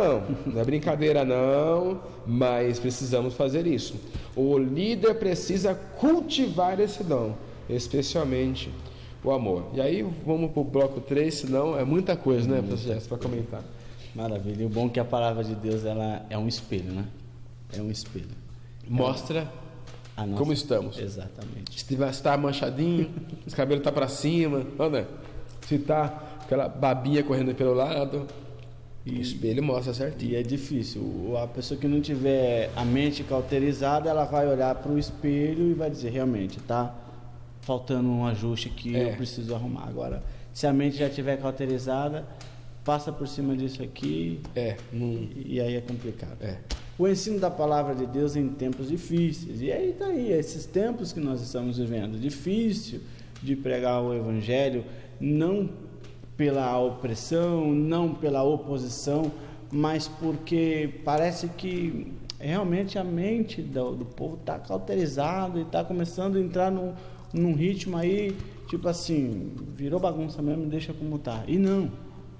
não, mas precisamos fazer isso. O líder precisa cultivar esse dom, especialmente o amor. E aí vamos para o bloco 3, senão é muita coisa, né, para comentar. Maravilha. E o bom é que a palavra de Deus, ela é um espelho, né? É um espelho. Mostra como estamos. Exatamente. Se está manchadinho, os cabelos estão para cima, né? Se está aquela babinha correndo pelo lado, o espelho mostra certinho. E é difícil. A pessoa que não tiver a mente cauterizada, ela vai olhar para o espelho e vai dizer: realmente, está faltando um ajuste que eu preciso arrumar. Agora, se a mente já estiver cauterizada, passa por cima disso aqui e aí é complicado. O ensino da palavra de Deus em tempos difíceis. E aí está aí, esses tempos que nós estamos vivendo. Difícil de pregar o evangelho, não pela opressão, não pela oposição, mas porque parece que realmente a mente do povo está cauterizada e está começando a entrar num ritmo aí, tipo assim, virou bagunça mesmo, deixa como está. E não,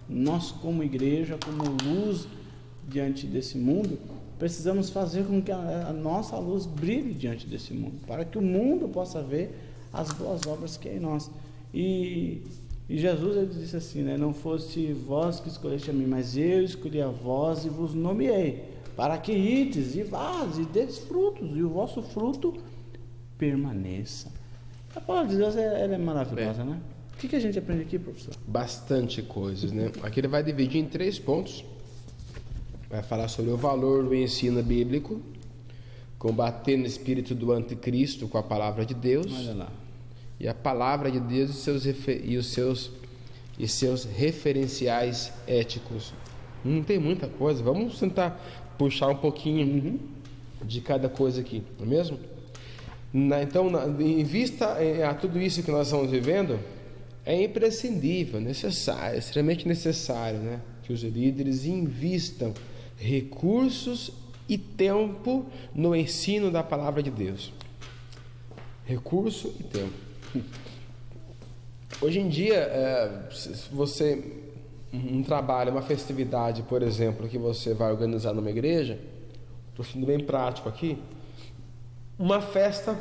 nós como igreja, como luz diante desse mundo, precisamos fazer com que a nossa luz brilhe diante desse mundo, para que o mundo possa ver as boas obras que é em nós. E Jesus, ele disse assim, né? Não fosse vós que escolheste a mim, mas eu escolhi a vós e vos nomeei, para que ides e vás e deis frutos, e o vosso fruto permaneça. A palavra de Deus, ela é maravilhosa, né? O que a gente aprende aqui, professor? Bastante coisas, né? Aqui ele vai dividir em 3 pontos. Vai falar sobre o valor do ensino bíblico, combater no espírito do anticristo com a palavra de Deus. Olha lá. E a palavra de Deus e os seus referenciais éticos. Não tem muita coisa, vamos tentar puxar um pouquinho de cada coisa aqui, não é mesmo? Então, em vista a tudo isso que nós estamos vivendo, é imprescindível, necessário, extremamente necessário, né, que os líderes invistam recursos e tempo no ensino da palavra de Deus. Recurso e tempo. Hoje em dia, se você um trabalho, uma festividade, por exemplo, que você vai organizar numa igreja, estou sendo bem prático aqui, uma festa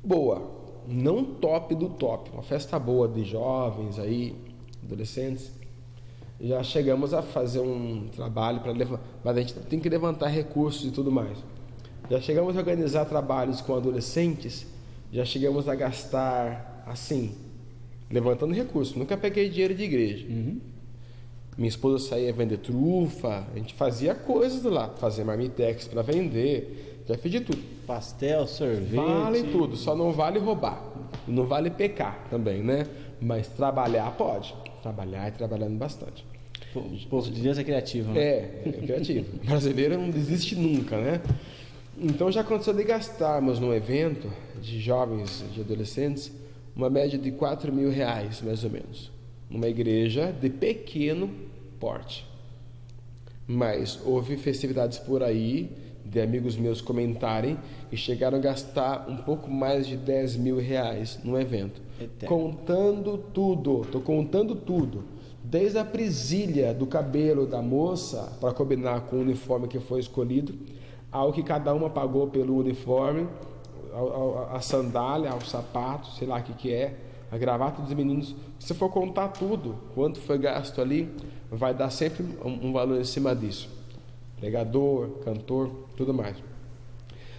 boa, não top do top, uma festa boa de jovens aí, adolescentes, já chegamos a fazer um trabalho mas a gente tem que levantar recursos e tudo mais. Já chegamos a organizar trabalhos com adolescentes, já chegamos a gastar assim, levantando recursos. Nunca peguei dinheiro de igreja. Minha esposa saía vender trufa, a gente fazia coisas lá, fazia marmitex para vender, já fiz de tudo. Pastel, sorvete. Vale tudo, só não vale roubar. E não vale pecar também, né? Mas trabalhar pode. Trabalhar e trabalhando bastante. O povo de Deus é criativo, né? É criativo. O brasileiro não desiste nunca, né? Então já aconteceu de gastarmos num evento de jovens, de adolescentes, uma média de R$4.000, mais ou menos. Numa igreja de pequeno porte. Mas houve festividades por aí, de amigos meus comentarem, que chegaram a gastar um pouco mais de R$10.000 num evento. Contando tudo, estou contando tudo. Desde a presilha do cabelo da moça, para combinar com o uniforme que foi escolhido, ao que cada uma pagou pelo uniforme, a sandália, o sapato, sei lá o que é, a gravata dos meninos. Se for contar tudo, quanto foi gasto ali, vai dar sempre um valor em cima disso. Pregador, cantor, tudo mais.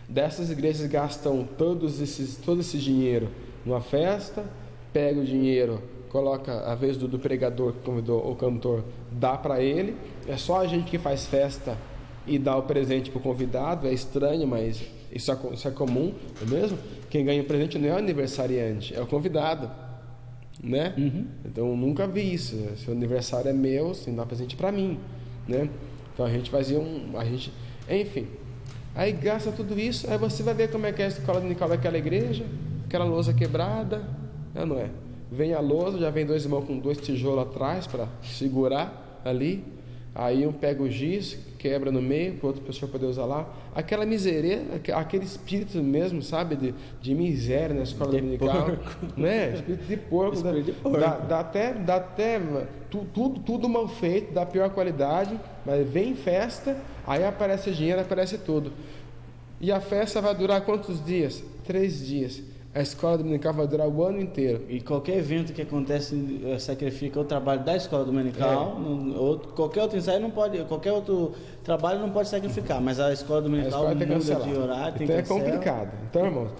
Dessas igrejas gastam todo esse dinheiro numa festa, pega o dinheiro, coloca a vez do pregador que convidou o cantor, dá para ele. É só a gente que faz festa e dá o presente para o convidado. É estranho, mas isso é comum, não é mesmo? Quem ganha o presente não é o aniversariante, é o convidado, né? Então eu nunca vi isso. Se o aniversário é meu, assim, dá presente para mim, né? Então a gente fazia enfim. Aí gasta tudo isso, aí você vai ver como é que é a escola dominical daquela igreja, aquela lousa quebrada, não é? Vem a lousa, já vem 2 irmãos com 2 tijolos atrás para segurar ali. Aí um pega o giz, quebra no meio, para outra pessoa poder usar lá. Aquela miséria, aquele espírito mesmo, sabe, de miséria na escola dominical, né? Espírito de porco. Dá até tudo mal feito, da pior qualidade, mas vem festa, aí aparece dinheiro, aparece tudo. E a festa vai durar quantos dias? 3 dias. A escola dominical vai durar o ano inteiro. E qualquer evento que acontece sacrifica o trabalho da escola dominical. Qualquer outro ensaio não pode, qualquer outro trabalho não pode sacrificar, mas a escola dominical muda de horário, tem que é complicado. Então, irmãos,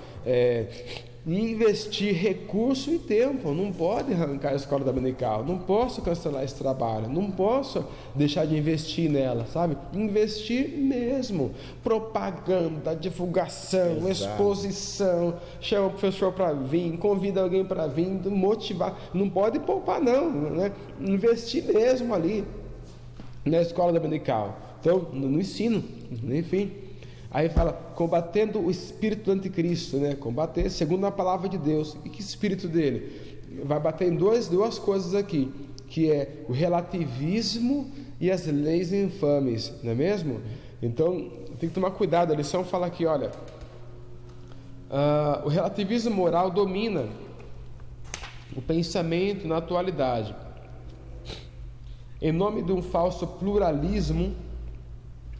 investir recurso e tempo. Não pode arrancar a escola dominical. Não posso cancelar esse trabalho. Não posso deixar de investir nela, sabe? Investir mesmo. Propaganda, divulgação, exposição. Chama o professor para vir, convida alguém para vir, motivar. Não pode poupar, não, né? Investir mesmo ali na escola dominical. Então, no ensino, enfim. Aí fala, combatendo o espírito do anticristo, né? Combater segundo a palavra de Deus. E que espírito dele? Vai bater em duas coisas aqui, que é o relativismo e as leis infames, não é mesmo? Então, tem que tomar cuidado. A lição fala aqui, olha, o relativismo moral domina o pensamento na atualidade. Em nome de um falso pluralismo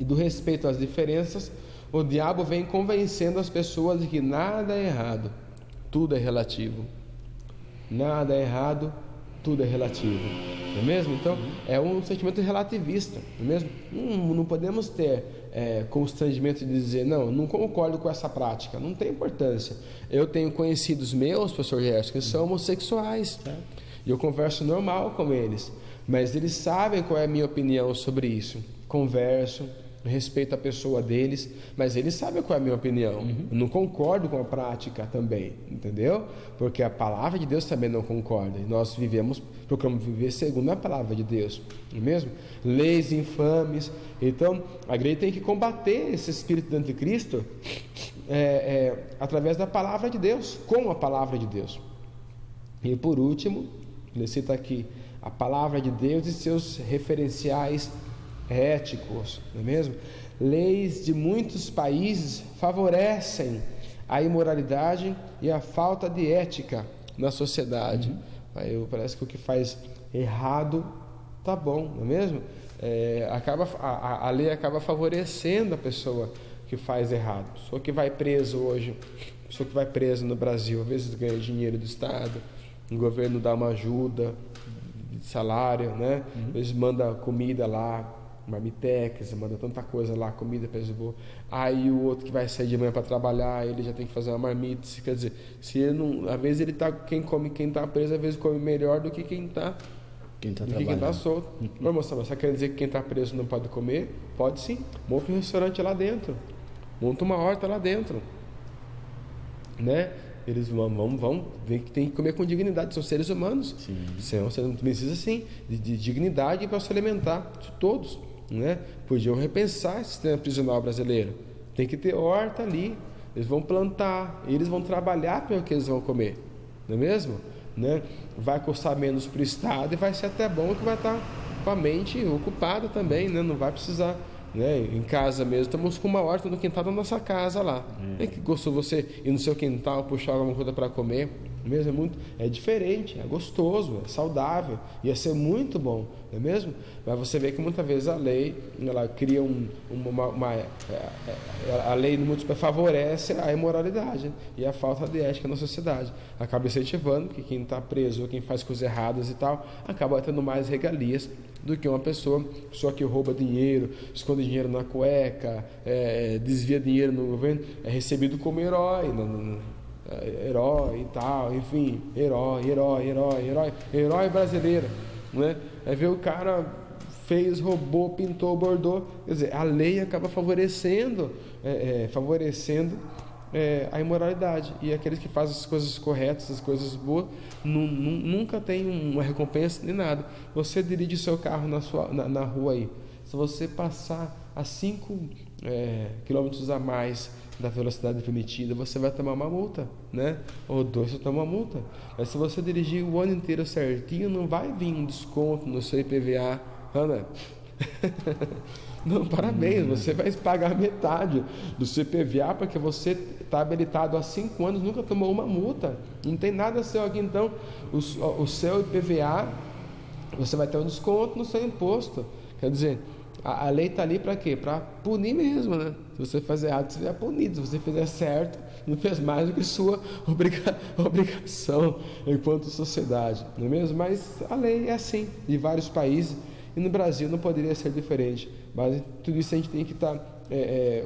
e do respeito às diferenças, o diabo vem convencendo as pessoas de que nada é errado, tudo é relativo. Nada é errado, tudo é relativo. Não é mesmo? Então, é um sentimento relativista. Não é mesmo? Não podemos ter constrangimento de dizer, não concordo com essa prática. Não tem importância. Eu tenho conhecidos meus, professor Gerson, que são homossexuais. E eu converso normal com eles. Mas eles sabem qual é a minha opinião sobre isso. Converso, respeito a pessoa deles, mas eles sabem qual é a minha opinião. Eu não concordo com a prática também, entendeu? Porque a palavra de Deus também não concorda. E nós procuramos viver segundo a palavra de Deus, não é mesmo? Leis infames. Então, a igreja tem que combater esse espírito do anticristo através da palavra de Deus, com a palavra de Deus. E por último, ele cita aqui a palavra de Deus e seus referenciais éticos, não é mesmo? Leis de muitos países favorecem a imoralidade e a falta de ética na sociedade. Aí parece que o que faz errado tá bom, não é mesmo? A lei acaba favorecendo a pessoa que faz errado. A pessoa que vai preso hoje, a pessoa que vai preso no Brasil, às vezes ganha dinheiro do Estado, o governo dá uma ajuda de salário, né? Às vezes manda comida lá, marmitex, manda tanta coisa lá, comida para eles. Aí o outro que vai sair de manhã para trabalhar, ele já tem que fazer uma marmita. Quer dizer, se ele não, às vezes ele tá, quem tá preso, às vezes come melhor do que quem tá solto. Ô, moça, mas você quer dizer que quem tá preso não pode comer? Pode sim. Monta um restaurante lá dentro, monta uma horta lá dentro, né? Eles vão tem que comer com dignidade, são seres humanos. Sim. Você não precisa sim de dignidade para se alimentar, todos, né? Podiam repensar esse sistema prisional brasileiro. Tem que ter horta ali, eles vão plantar, eles vão trabalhar pelo que eles vão comer, não é mesmo? Né? Vai custar menos para o Estado e vai ser até bom que vai estar com a mente ocupada também, né? Não vai precisar, né? Em casa mesmo, estamos com uma horta no quintal da nossa casa lá. É que gostou você ir no seu quintal, puxar alguma coisa para comer? Mesmo é diferente, é gostoso, é saudável, ia ser muito bom, não é mesmo? Mas você vê que muitas vezes a lei, ela cria a lei favorece a imoralidade e a falta de ética na sociedade, acaba incentivando que quem está preso ou quem faz coisas erradas e tal, acaba tendo mais regalias do que uma pessoa que rouba dinheiro, esconde dinheiro na cueca, desvia dinheiro no governo, é recebido como herói herói e tal, enfim, herói brasileiro, né? Aí vê o cara fez, roubou, pintou, bordou, quer dizer, a lei acaba favorecendo a imoralidade, e aqueles que fazem as coisas corretas, as coisas boas, nunca tem uma recompensa nem nada. Você dirige o seu carro na rua aí, se você passar a 5 quilômetros a mais da velocidade permitida, você vai tomar uma multa, né? Ou 2 você toma uma multa. Mas se você dirigir o ano inteiro certinho, não vai vir um desconto no seu IPVA, Ana. Não, parabéns, você vai pagar metade do seu IPVA porque você está habilitado há 5 anos, nunca tomou uma multa, não tem nada seu aqui. Então o seu IPVA, você vai ter um desconto no seu imposto. Quer dizer, a lei está ali para quê? Para punir mesmo, né? Se você fazer errado, você é punido. Se você fizer certo, não fez mais do que sua obrigação enquanto sociedade, não é mesmo? Mas a lei é assim em vários países, e no Brasil não poderia ser diferente. Mas tudo isso a gente tem que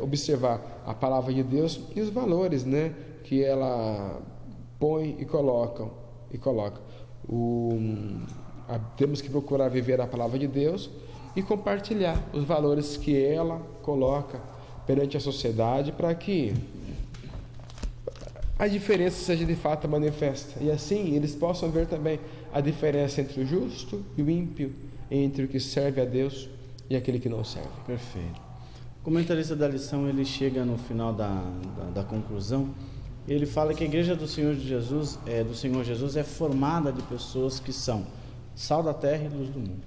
observar a palavra de Deus e os valores, né, que ela põe e coloca. Temos que procurar viver a palavra de Deus e compartilhar os valores que ela coloca perante a sociedade, para que a diferença seja de fato manifesta, e assim eles possam ver também a diferença entre o justo e o ímpio, entre o que serve a Deus e aquele que não serve. Perfeito. O comentarista da lição, ele chega no final da conclusão, ele fala que a igreja do Senhor Jesus é formada de pessoas que são sal da terra e luz do mundo.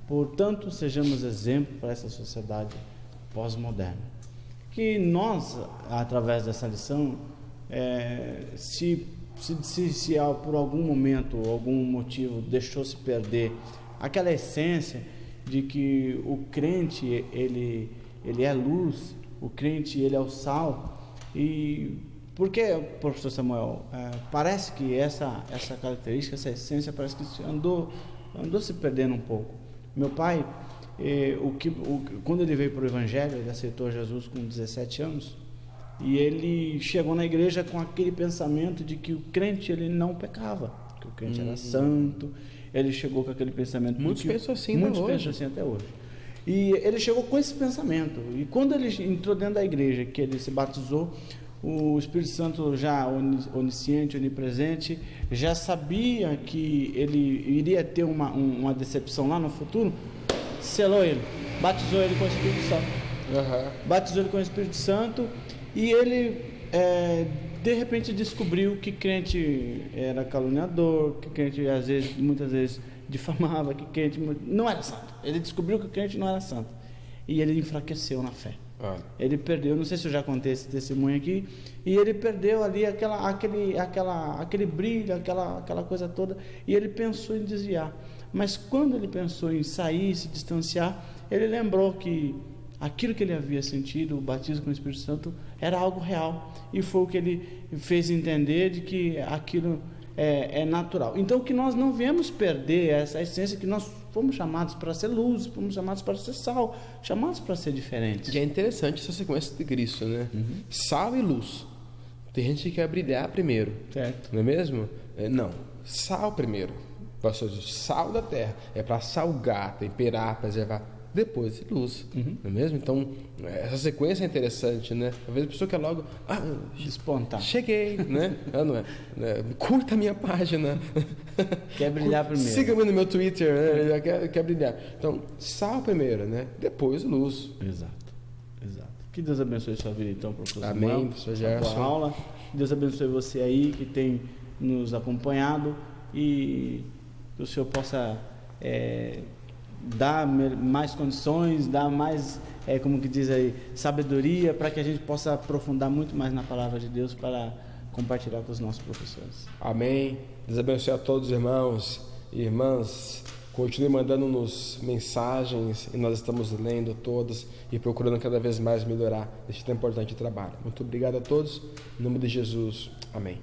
Portanto, sejamos exemplo para essa sociedade pós-moderna. Que nós, através dessa lição, se por algum momento, algum motivo, deixou-se perder aquela essência de que o crente, ele é luz, o crente, ele é o sal. E por que, professor Samuel, parece que essa característica, essa essência, parece que andou se perdendo um pouco? Meu pai, quando ele veio para o Evangelho, ele aceitou Jesus com 17 anos, e ele chegou na igreja com aquele pensamento de que o crente, ele não pecava, que o crente era santo. Ele chegou com aquele pensamento. Muitos pensam assim até hoje. E ele chegou com esse pensamento. E quando ele entrou dentro da igreja, que ele se batizou, o Espírito Santo, já onisciente, onipresente, já sabia que ele iria ter uma decepção lá no futuro, selou ele, batizou ele com o Espírito Santo. Batizou ele com o Espírito Santo, e ele de repente descobriu que crente era caluniador, que crente muitas vezes difamava, que crente não era santo. Ele descobriu que o crente não era santo, e ele enfraqueceu na fé. Ele perdeu, não sei se eu já contei esse testemunho aqui, e ele perdeu ali aquele brilho, aquela coisa toda, e ele pensou em desviar. Mas quando ele pensou em sair, se distanciar, ele lembrou que aquilo que ele havia sentido, o batismo com o Espírito Santo, era algo real, e foi o que ele fez entender de que aquilo é natural. Então, que nós não viemos perder essa essência, que nós fomos chamados para ser luz, fomos chamados para ser sal, chamados para ser diferentes. E é interessante essa sequência de Cristo, né? Sal e luz. Tem gente que quer brilhar primeiro, certo? Não é mesmo? Não, sal primeiro. Pastor, sal da terra é para salgar, temperar, preservar. Depois luz, não é mesmo? Então, essa sequência é interessante, né? Às vezes a pessoa quer logo despontar. Cheguei, né? Não é? Curta a minha página. Quer brilhar primeiro. Siga-me no meu Twitter, né? Quer brilhar. Então, sal primeiro, né? Depois luz. Exato. Que Deus abençoe sua vida, então, professor Amém, Samuel, professor Gerson. Sua aula. Que Deus abençoe você aí que tem nos acompanhado, e que o Senhor possa dar mais condições, dar mais, como que diz aí, sabedoria, para que a gente possa aprofundar muito mais na palavra de Deus para compartilhar com os nossos professores. Amém. Deus abençoe a todos, irmãos e irmãs. Continue mandando-nos mensagens, e nós estamos lendo todas e procurando cada vez mais melhorar este tão importante trabalho. Muito obrigado a todos. Em nome de Jesus. Amém.